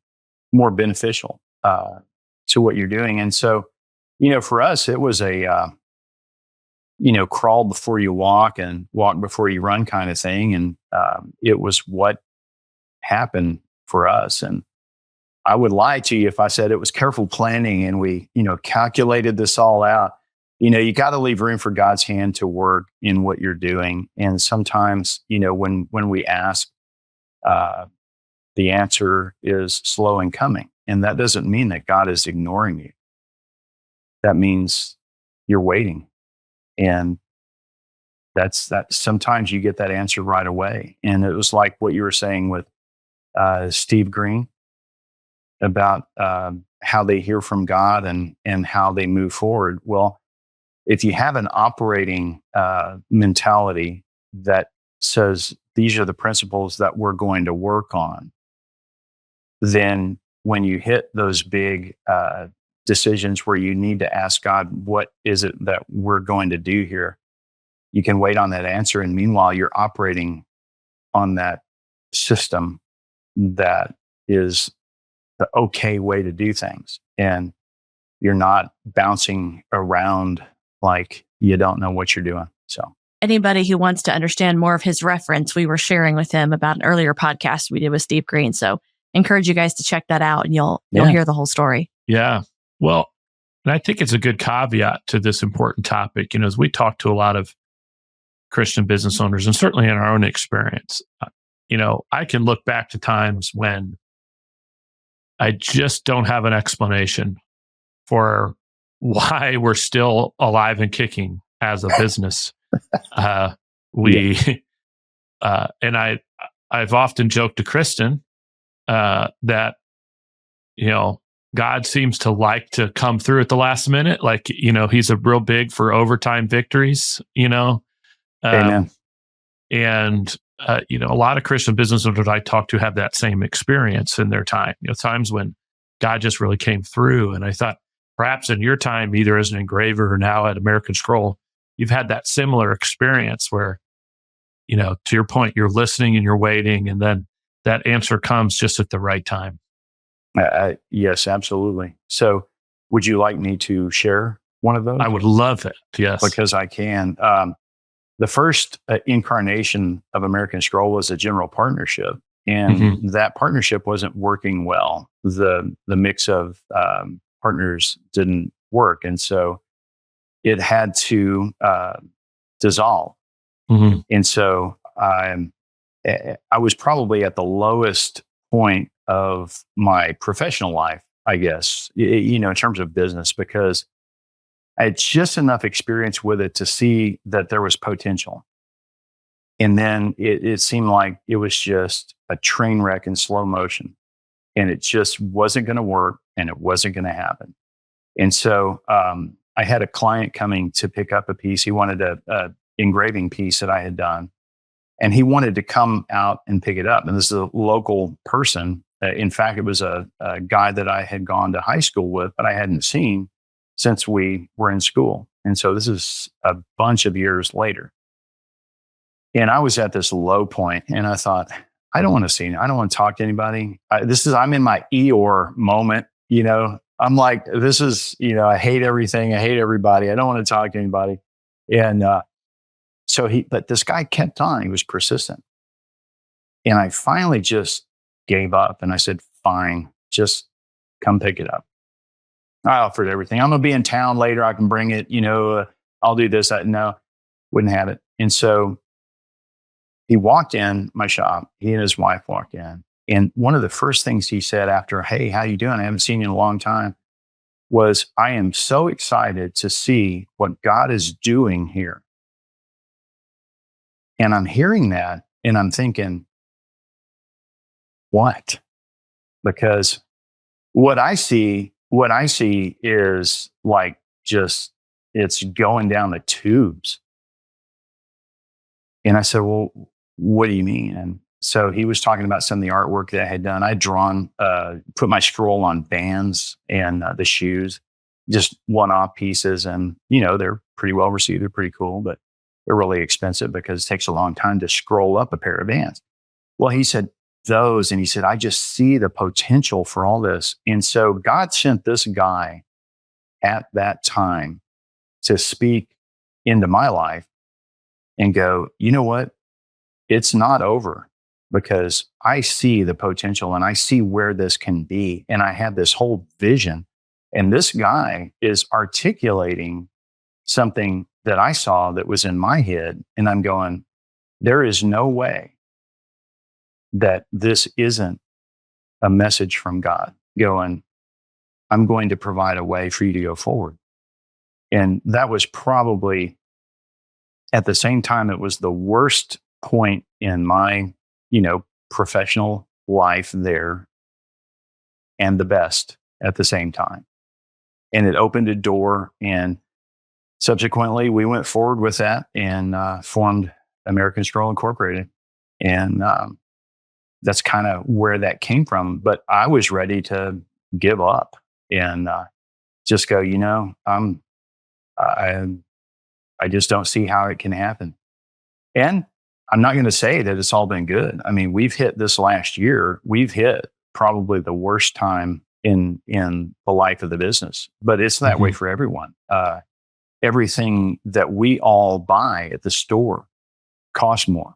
more beneficial to what you're doing. And so, for us, it was a, crawl before you walk and walk before you run kind of thing. And it was what happened for us. And I would lie to you if I said it was careful planning and we, calculated this all out. You got to leave room for God's hand to work in what you're doing. And sometimes, when we ask, the answer is slow in coming. And that doesn't mean that God is ignoring you. That means you're waiting. And that's that. Sometimes you get that answer right away. And it was like what you were saying with Steve Green about how they hear from God and how they move forward. Well, if you have an operating mentality that says these are the principles that we're going to work on, then when you hit those big decisions where you need to ask God, what is it that we're going to do here? You can wait on that answer. And meanwhile, you're operating on that system that is the okay way to do things. And you're not bouncing around like you don't know what you're doing. So anybody who wants to understand more of his reference, we were sharing with him about an earlier podcast we did with Steve Green. So encourage you guys to check that out and you'll hear the whole story. Yeah. Well, and I think it's a good caveat to this important topic. As we talk to a lot of Christian business owners, and certainly in our own experience, I can look back to times when I just don't have an explanation for why we're still alive and kicking as a business. And I've often joked to Kristen that, God seems to like to come through at the last minute. Like, he's a real big for overtime victories, Amen. And, a lot of Christian business owners I talk to have that same experience in their time, times when God just really came through. And I thought perhaps in your time, either as an engraver or now at American Scroll, you've had that similar experience where, to your point, you're listening and you're waiting, and then that answer comes just at the right time. Yes, absolutely. So would you like me to share one of those? I would love it. Yes. Because I can. The first incarnation of American Scroll was a general partnership, and that partnership wasn't working well. The mix of partners didn't work, and so it had to dissolve. And so I was probably at the lowest point of my professional life, I guess, in terms of business, because I had just enough experience with it to see that there was potential. And then it seemed like it was just a train wreck in slow motion, and it just wasn't going to work, and it wasn't going to happen. And so I had a client coming to pick up a piece. He wanted a engraving piece that I had done, and he wanted to come out and pick it up. And this is a local person. In fact, it was a guy that I had gone to high school with, but I hadn't seen since we were in school. And so this is a bunch of years later. And I was at this low point, and I thought, I don't want to see him. I don't want to talk to anybody. I'm in my Eeyore moment. I'm like, this is, I hate everything. I hate everybody. I don't want to talk to anybody. And but this guy kept on. He was persistent. And I finally just gave up, and I said, fine, just come pick it up. I offered everything. I'm going to be in town later. I can bring it, I'll do this. No. wouldn't have it. And so he walked in my shop. He and his wife walked in. And one of the first things he said after, "Hey, how you doing? I haven't seen you in a long time," was, "I am so excited to see what God is doing here." And I'm hearing that and I'm thinking, what? Because what I see is like just, it's going down the tubes. And I said, "Well, what do you mean?" And so he was talking about some of the artwork that I had done. I'd drawn, put my scroll on bands and the shoes, just one-off pieces. And, they're pretty well received. They're pretty cool, but they're really expensive because it takes a long time to scroll up a pair of bands. Well, he said those, and he said, "I just see the potential for all this." And so God sent this guy at that time to speak into my life and go, "You know what? It's not over, because I see the potential and I see where this can be. And I have this whole vision." And this guy is articulating something that I saw that was in my head. And I'm going, there is no way that this isn't a message from God going, "I'm going to provide a way for you to go forward." And that was probably, at the same time, it was the worst point in my, professional life there, and the best at the same time. And it opened a door, and subsequently we went forward with that and formed American Scroll Incorporated. And that's kind of where that came from. But I was ready to give up and just go, I just don't see how it can happen. And I'm not going to say that it's all been good. I mean, we've hit this last year, we've hit probably the worst time in the life of the business, but it's that way for everyone. Everything that we all buy at the store costs more.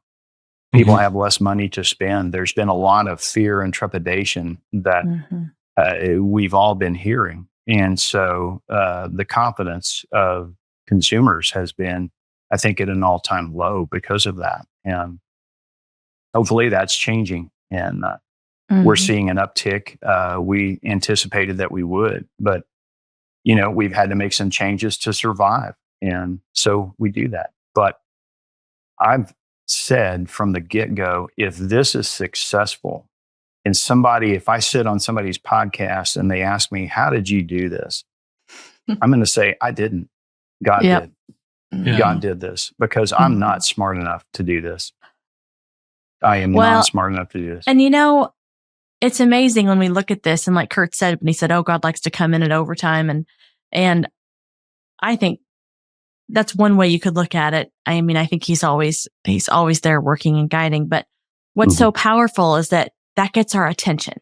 People have less money to spend. There's been a lot of fear and trepidation that we've all been hearing. And so the confidence of consumers has been, I think, at an all-time low because of that. And hopefully that's changing. And we're seeing an uptick. We anticipated that we would, but, we've had to make some changes to survive. And so we do that. But I've said from the get-go, if this is successful, and if I sit on somebody's podcast and they ask me, "How did you do this?" I'm going to say, "I didn't. God did. Yeah. God did this, because I'm not smart enough to do this. I am not smart enough to do this." And it's amazing when we look at this, and like Kurt said, when he said, "Oh, God likes to come in at overtime," and I think that's one way you could look at it. I mean, I think he's always there working and guiding. But what's so powerful is that gets our attention.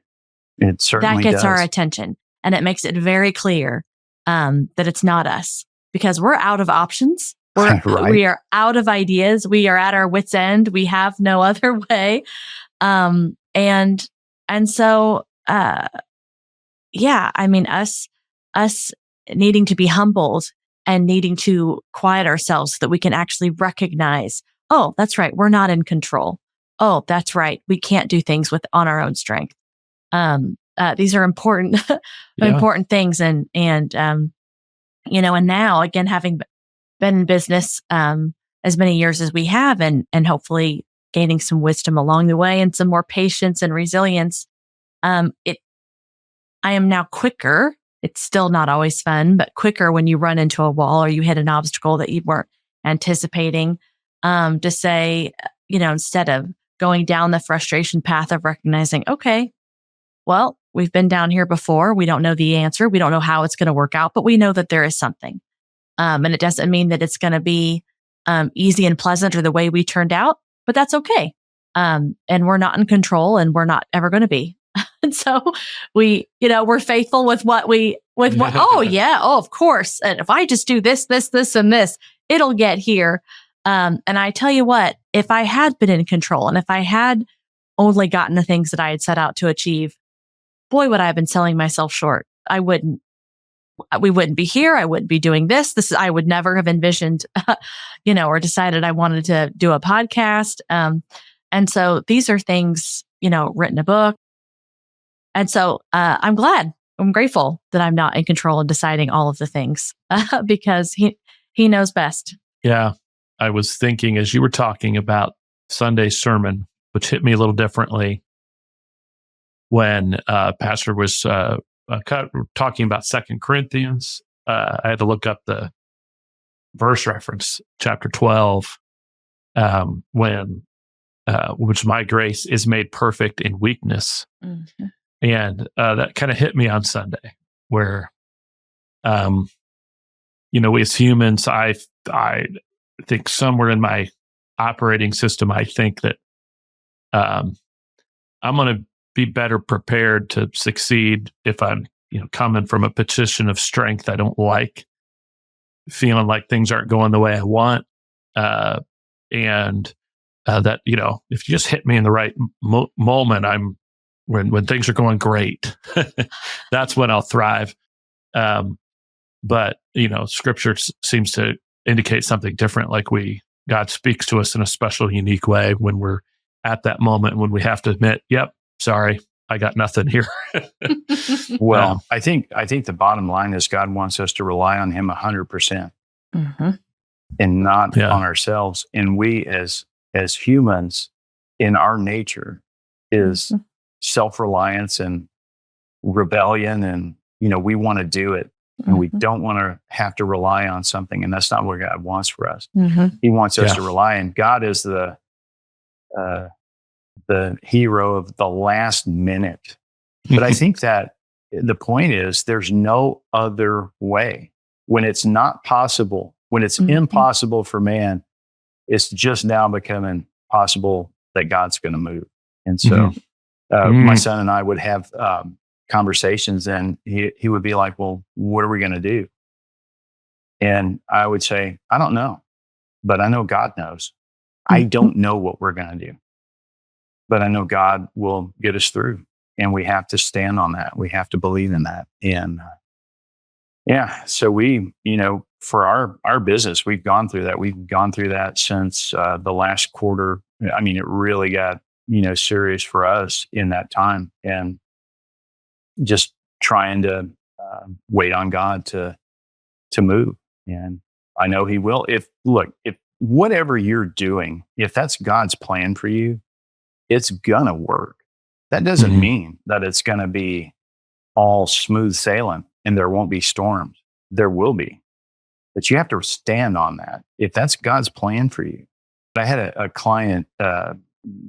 It certainly gets does. our attention, and it makes it very clear that it's not us, because we're out of options. We are out of ideas. We are at our wit's end. We have no other way. And so, I mean, us needing to be humbled and needing to quiet ourselves so that we can actually recognize, oh, that's right, we're not in control. Oh, that's right, we can't do things on our own strength. These are important, important things. And now, again, having been in business as many years as we have, and hopefully gaining some wisdom along the way and some more patience and resilience, I am now quicker. It's still not always fun, but quicker when you run into a wall or you hit an obstacle that you weren't anticipating, to say, instead of going down the frustration path of recognizing, okay, well, we've been down here before. We don't know the answer. We don't know how it's going to work out, but we know that there is something. And it doesn't mean that it's going to be easy and pleasant or the way we turned out, but that's okay. And we're not in control, and we're not ever going to be. And so we're faithful with what oh, of course. And if I just do this, and this, it'll get here. And I tell you what, if I had been in control, and if I had only gotten the things that I had set out to achieve, boy, would I have been selling myself short. I wouldn't. we wouldn't be here. I wouldn't be doing this. I would never have envisioned, or decided I wanted to do a podcast. And so these are things, written a book. And so I'm grateful that I'm not in control of deciding all of the things because he knows best. Yeah. I was thinking as you were talking about Sunday's sermon, which hit me a little differently when Pastor was talking about 2 Corinthians. I had to look up the verse reference, chapter 12, which my grace is made perfect in weakness. Mm-hmm. And that kind of hit me on Sunday where, we as humans, I think somewhere in my operating system, I think that I'm going to be better prepared to succeed if I'm, coming from a position of strength. I don't like feeling like things aren't going the way I want. And that, if you just hit me in the right moment, when things are going great, that's when I'll thrive. But, scripture seems to indicate something different. Like God speaks to us in a special, unique way when we're at that moment, when we have to admit, yep, sorry, I got nothing here. Well, I think the bottom line is God wants us to rely on him 100% mm-hmm. and not on ourselves. And we as humans in our nature is mm-hmm. self-reliance and rebellion. And, we want to do it mm-hmm. and we don't want to have to rely on something. And that's not what God wants for us. Mm-hmm. He wants us to rely, and God is the hero of the last minute. But I think that the point is there's no other way. When it's not possible, when it's mm-hmm. impossible for man, it's just now becoming possible that God's going to move. And so my son and I would have conversations, and he would be like, well, what are we going to do? And I would say, I don't know, but I know God knows. Mm-hmm. I don't know what we're going to do, but I know God will get us through, and we have to stand on that. We have to believe in that. And so we, for our business, we've gone through that. We've gone through that since the last quarter. I mean, it really got, serious for us in that time, and just trying to wait on God to move. And I know he will. If whatever you're doing, if that's God's plan for you, it's gonna work. That doesn't mm-hmm. mean that it's gonna be all smooth sailing and there won't be storms. There will be, but you have to stand on that. If that's God's plan for you. I had a client,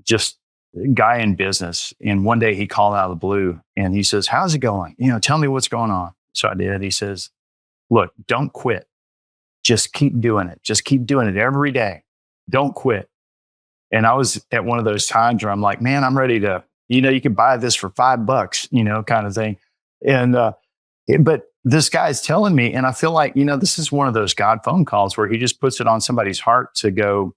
just a guy in business, and one day he called out of the blue and he says, how's it going? Tell me what's going on. So I did. He says, look, don't quit. Just keep doing it. Just keep doing it every day. Don't quit. And I was at one of those times where I'm like, man, I'm ready to, you can buy this for $5, kind of thing. And, but this guy's telling me, and I feel like, this is one of those God phone calls where he just puts it on somebody's heart to go,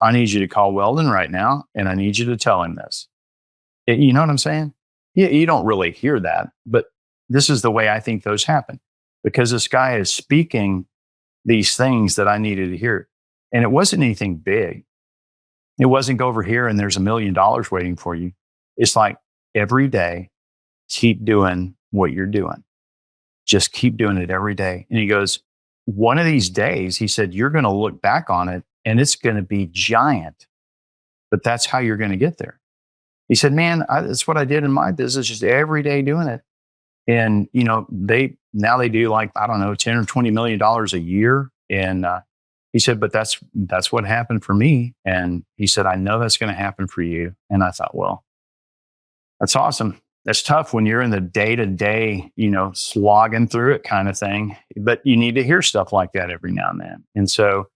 I need you to call Weldon right now, and I need you to tell him this. You know what I'm saying? You don't really hear that, but this is the way I think those happen, because this guy is speaking these things that I needed to hear. And it wasn't anything big. It wasn't go over here and there's $1 million waiting for you. It's like every day, keep doing what you're doing. Just keep doing it every day. And he goes, one of these days, he said, you're going to look back on it and it's going to be giant, but that's how you're going to get there. He said, man, that's what I did in my business, just every day doing it. And, they do like, I don't know, 10 or $20 million a year. And he said, but that's what happened for me. And he said, I know that's going to happen for you. And I thought, well, that's awesome. That's tough when you're in the day-to-day, slogging through it kind of thing. But you need to hear stuff like that every now and then. And so,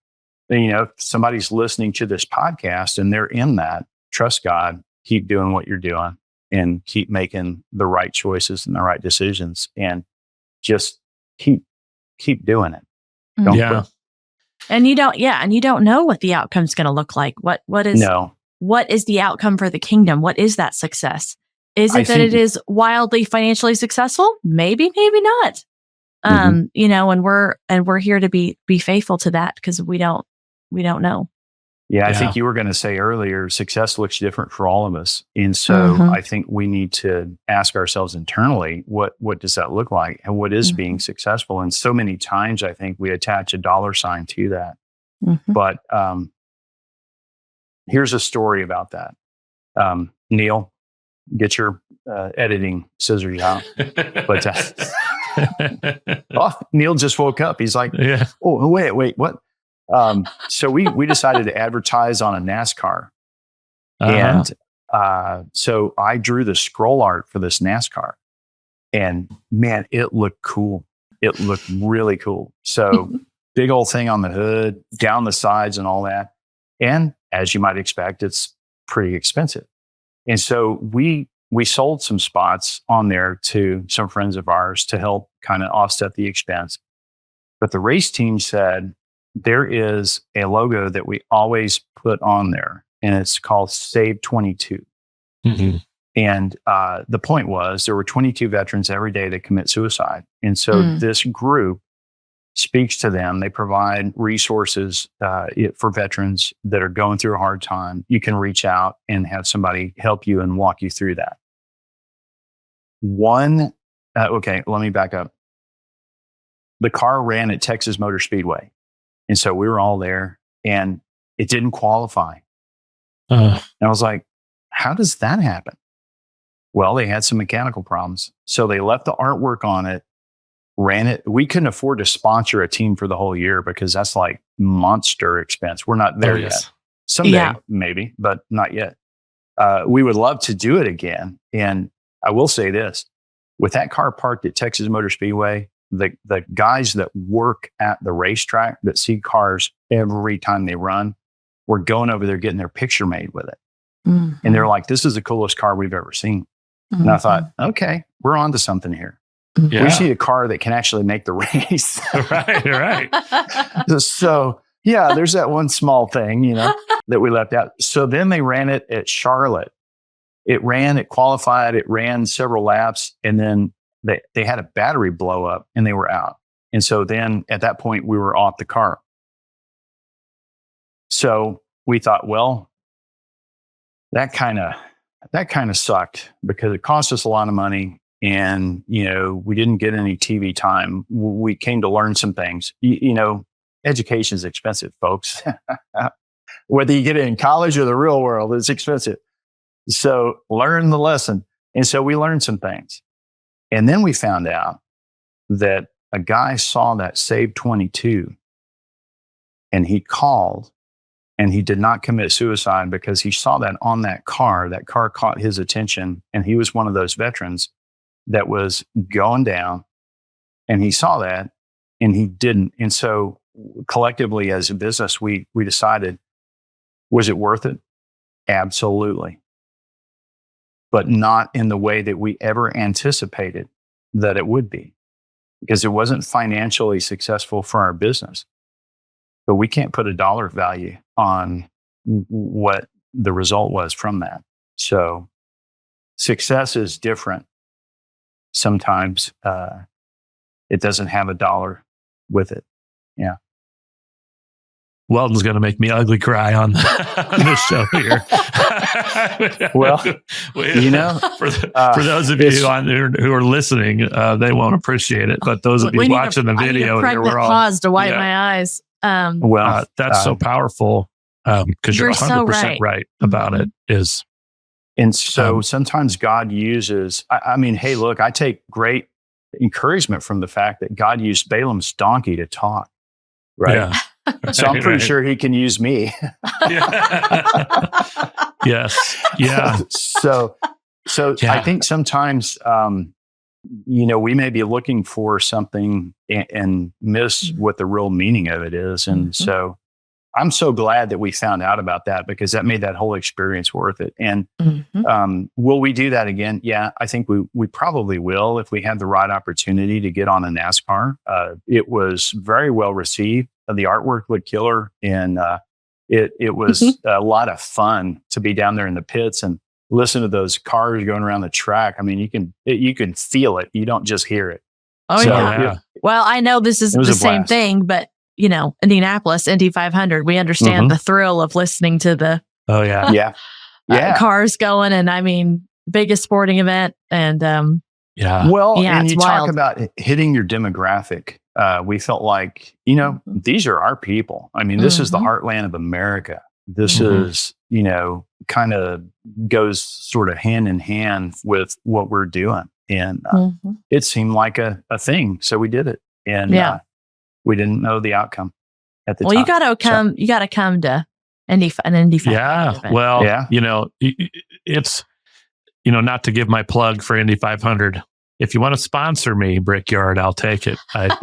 if somebody's listening to this podcast and they're in that, trust God, keep doing what you're doing and keep making the right choices and the right decisions, and just keep doing it. Don't quit. And you don't know what the outcome's going to look like. What is the outcome for the kingdom? What is that success? Is it that it is wildly financially successful? Maybe, maybe not. And we're here to be faithful to that because we don't know. Yeah, I think you were going to say earlier, success looks different for all of us. And so I think we need to ask ourselves internally, what does that look like? And what is being successful? And so many times I think we attach a dollar sign to that. But here's a story about that. Neil, get your editing scissors out. But Neil just woke up. He's like, oh, wait, what? So we decided to advertise on a NASCAR. And so I drew the scroll art for this NASCAR. And man, it looked cool. It looked really cool. So big old thing on the hood, down the sides and all that. And as you might expect, it's pretty expensive. And so we sold some spots on there to some friends of ours to help kind of offset the expense. But the race team said, there is a logo that we always put on there, and it's called Save 22. And the point was there were 22 veterans every day that commit suicide. And so this group speaks to them. They provide resources for veterans that are going through a hard time. You can reach out and have somebody help you and walk you through that. Okay, let me back up. The car ran at Texas Motor Speedway. And so we were all there and it didn't qualify. And I was like, how does that happen? Well, they had some mechanical problems. So they left the artwork on it, ran it. We couldn't afford to sponsor a team for the whole year because that's like monster expense. We're not there yet. Someday, maybe, but not yet. We would love to do it again. And I will say this, with that car parked at Texas Motor Speedway, the guys that work at the racetrack that see cars every time they run were going over there getting their picture made with it. And they're like, this is the coolest car we've ever seen. And I thought, okay, we're on to something here. We see a car that can actually make the race. Right. So yeah, there's that one small thing, that we left out. So then they ran it at Charlotte. It qualified, it ran several laps, and then they had a battery blow up and they were out. And so then at that point, we were off the car. So we thought, well, that kind of sucked because it cost us a lot of money. And, we didn't get any TV time. We came to learn some things. Education is expensive, folks. Whether you get it in college or the real world, it's expensive. So learn the lesson. And so we learned some things. And then we found out that a guy saw that Save 22 and he called and he did not commit suicide because he saw that on that car. That car caught his attention and he was one of those veterans that was going down and he saw that and he didn't. And so collectively as a business, we decided, was it worth it? Absolutely. But not in the way that we ever anticipated that it would be, because it wasn't financially successful for our business. But we can't put a dollar value on what the result was from that. So success is different. Sometimes it doesn't have a dollar with it. Yeah. Weldon's going to make me ugly cry on this show here. Well, for those of you who are listening, they won't appreciate it. But those of you watching the video, I need a pregnant pause to wipe my eyes. That's so powerful because you're 100% right about it. And so sometimes God uses. I mean, hey, look, I take great encouragement from the fact that God used Balaam's donkey to talk. Right. Yeah. So I'm pretty sure he can use me. Yes. Yeah. So I think sometimes, we may be looking for something and miss what the real meaning of it is. And so I'm so glad that we found out about that because that made that whole experience worth it. And will we do that again? Yeah, I think we probably will if we have the right opportunity to get on a NASCAR. It was very well received. The artwork looked killer, and it was a lot of fun to be down there in the pits and listen to those cars going around the track. I mean, you can feel it. You don't just hear it. Oh, So, yeah. Well, I know this is it was the a same blast. thing, but Indianapolis, Indy 500, we understand the thrill of listening to the cars going. And I mean, biggest sporting event. And and it's you wild. talk about hitting your demographic. We felt like, these are our people. I mean, this is the heartland of America. This is, kind of goes sort of hand in hand with what we're doing. And it seemed like a thing. So we did it. And we didn't know the outcome at the time. You got to come to an Indy 500 Yeah. event. Well, it's, not to give my plug for Indy 500. If you want to sponsor me, Brickyard, I'll take it. But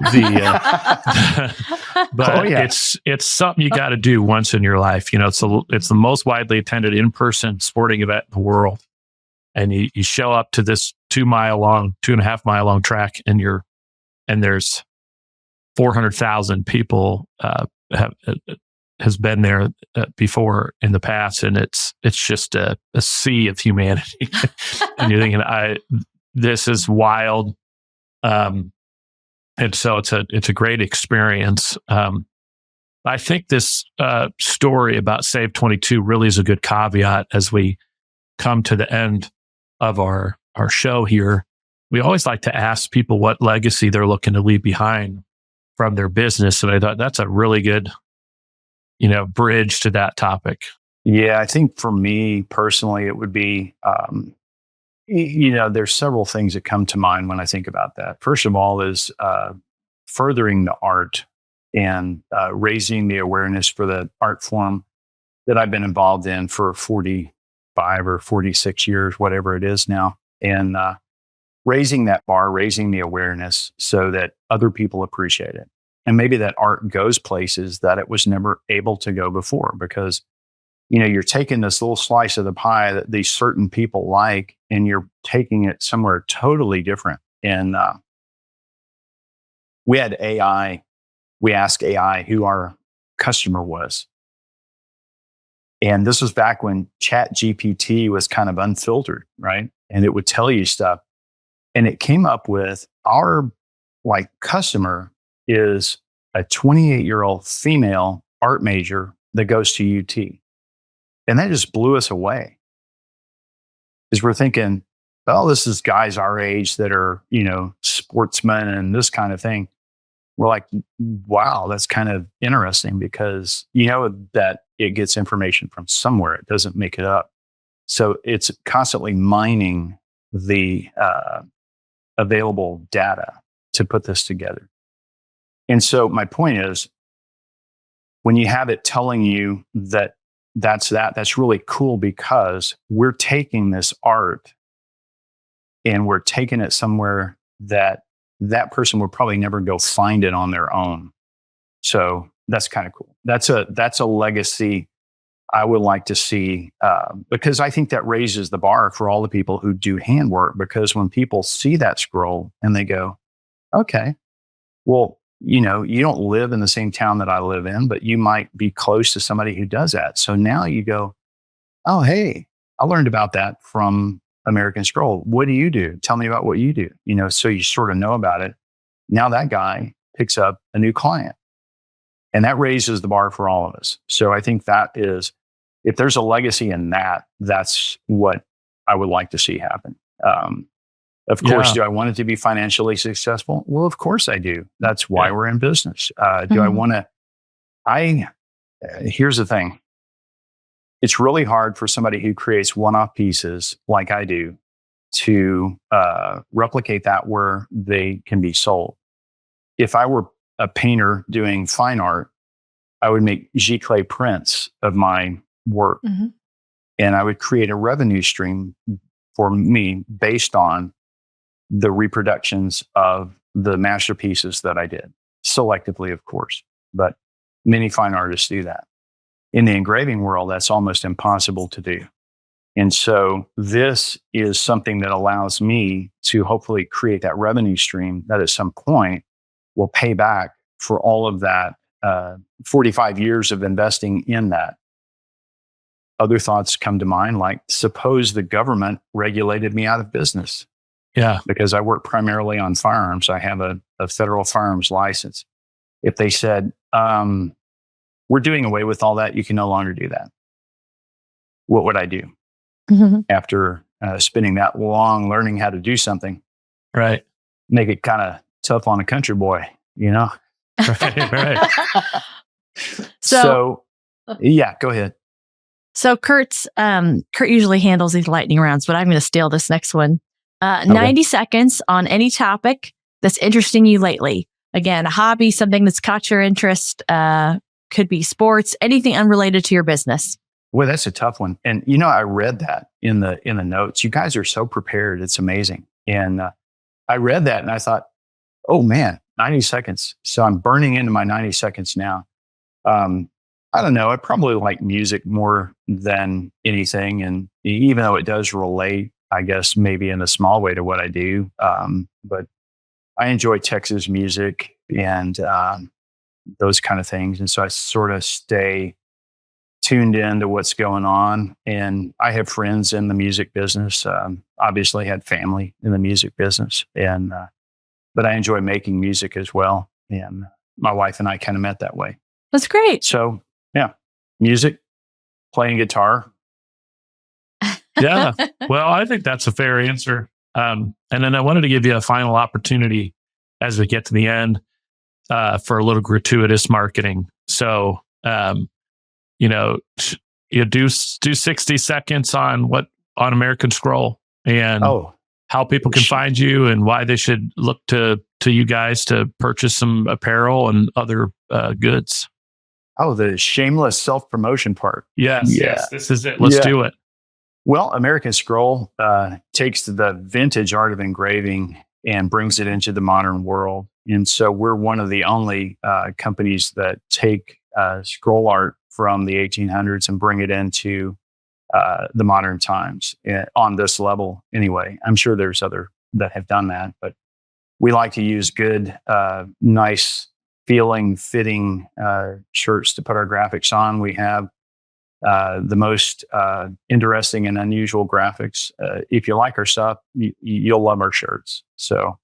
it's something you got to do once in your life. It's the most widely attended in-person sporting event in the world. And you show up to this 2.5 mile long track, and there's 400,000 people has been there before in the past, and it's just a sea of humanity. And you're thinking, this is wild, and so it's a great experience. I think this story about Save 22 really is a good caveat as we come to the end of our show here. We always like to ask people what legacy they're looking to leave behind from their business, and I thought that's a really good, bridge to that topic. Yeah, I think for me personally, it would be, there's several things that come to mind when I think about that. First of all is furthering the art and raising the awareness for the art form that I've been involved in for 45 or 46 years, whatever it is now. And raising that bar, raising the awareness so that other people appreciate it. And maybe that art goes places that it was never able to go before, because, you're taking this little slice of the pie that these certain people like, and you're taking it somewhere totally different. And we had AI. We asked AI who our customer was. And this was back when Chat GPT was kind of unfiltered, right? And it would tell you stuff. And it came up with our customer is a 28-year-old female art major that goes to UT. And that just blew us away. Because we're thinking, this is guys our age that are, sportsmen and this kind of thing. We're like, wow, that's kind of interesting, because that it gets information from somewhere. It doesn't make it up. So it's constantly mining the available data to put this together. And so my point is, when you have it telling you that's really cool, because we're taking this art and we're taking it somewhere that person would probably never go find it on their own. So that's kind of cool. That's a legacy I would like to see, because I think that raises the bar for all the people who do handwork. Because when people see that scroll and they go, okay, well, you don't live in the same town that I live in, but you might be close to somebody who does that. So now you go, oh, hey, I learned about that from American Scroll. What do you do? Tell me about what you do. So you sort of know about it. Now that guy picks up a new client, and that raises the bar for all of us. So I think that is, if there's a legacy in that, that's what I would like to see happen. Of course, do I want it to be financially successful? Well, of course I do. That's why we're in business. Do I want to? Here's the thing. It's really hard for somebody who creates one-off pieces like I do to replicate that where they can be sold. If I were a painter doing fine art, I would make giclée prints of my work, and I would create a revenue stream for me based on the reproductions of the masterpieces that I did, selectively, of course, but many fine artists do that. In the engraving world, that's almost impossible to do. And so this is something that allows me to hopefully create that revenue stream that at some point will pay back for all of that 45 years of investing in that. Other thoughts come to mind, like suppose the government regulated me out of business. Yeah. Because I work primarily on firearms. I have a federal firearms license. If they said, we're doing away with all that, you can no longer do that, what would I do after spending that long learning how to do something? Right. Make it kind of tough on a country boy, you know? Right. So, yeah, go ahead. So Kurt usually handles these lightning rounds, but I'm going to steal this next one. 90 seconds on any topic that's interesting you lately. Again, a hobby, something that's caught your interest, could be sports, anything unrelated to your business. Well, that's a tough one. And, you know, I read that in the notes. You guys are so prepared. It's amazing. And I read that and I thought, oh man, 90 seconds. So I'm burning into my 90 seconds now. I don't know. I probably like music more than anything. And even though it does relate, I guess, maybe in a small way to what I do. But I enjoy Texas music and those kind of things. And so I sort of stay tuned into what's going on. And I have friends in the music business, obviously had family in the music business. And but I enjoy making music as well. And my wife and I kind of met that way. That's great. So, yeah, music, playing guitar. Yeah. Well, I think that's a fair answer. And then I wanted to give you a final opportunity as we get to the end for a little gratuitous marketing. So, you know, you do 60 seconds on American Scroll and how people can find you and why they should look to you guys to purchase some apparel and other goods. Oh, the shameless self-promotion part. Yes, this is it. Let's do it. Well, American Scroll takes the vintage art of engraving and brings it into the modern world. And so we're one of the only companies that take scroll art from the 1800s and bring it into the modern times on this level anyway. I'm sure there's other that have done that, but we like to use good, nice feeling, fitting shirts to put our graphics on. We have the most interesting and unusual graphics. If you like our stuff, you'll love our shirts. So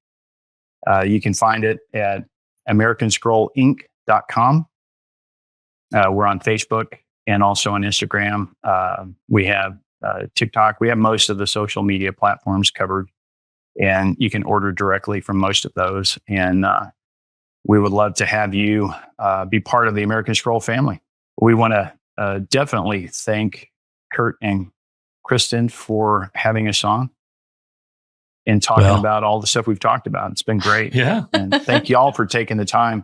you can find it at americanscrollinc.com. We're on Facebook and also on Instagram. We have TikTok. We have most of the social media platforms covered, and you can order directly from most of those. And we would love to have you be part of the American Scroll family. We want to definitely thank Kurt and Kristen for having us on and talking about all the stuff we've talked about. It's been great. Yeah. And thank you all for taking the time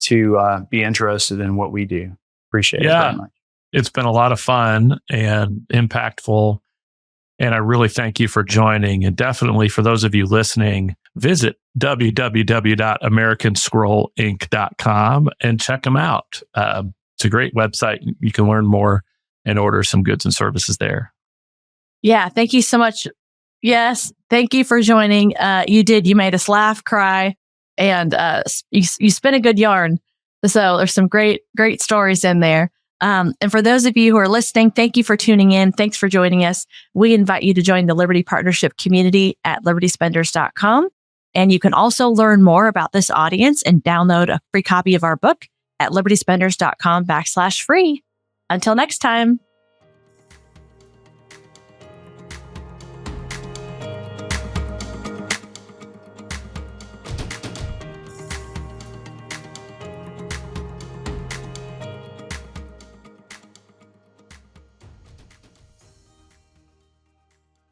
to be interested in what we do. Appreciate it very much. It's been a lot of fun and impactful. And I really thank you for joining. And definitely for those of you listening, visit www.americanscrollinc.com and check them out. It's a great website. You can learn more and order some goods and services there. Yeah. Thank you so much. Yes. Thank you for joining. You made us laugh, cry, and you spin a good yarn. So there's some great stories in there. And for those of you who are listening, thank you for tuning in. Thanks for joining us. We invite you to join the Liberty Partnership community at libertyspenders.com. And you can also learn more about this audience and download a free copy of our book at libertyspenders.com/free. Until next time.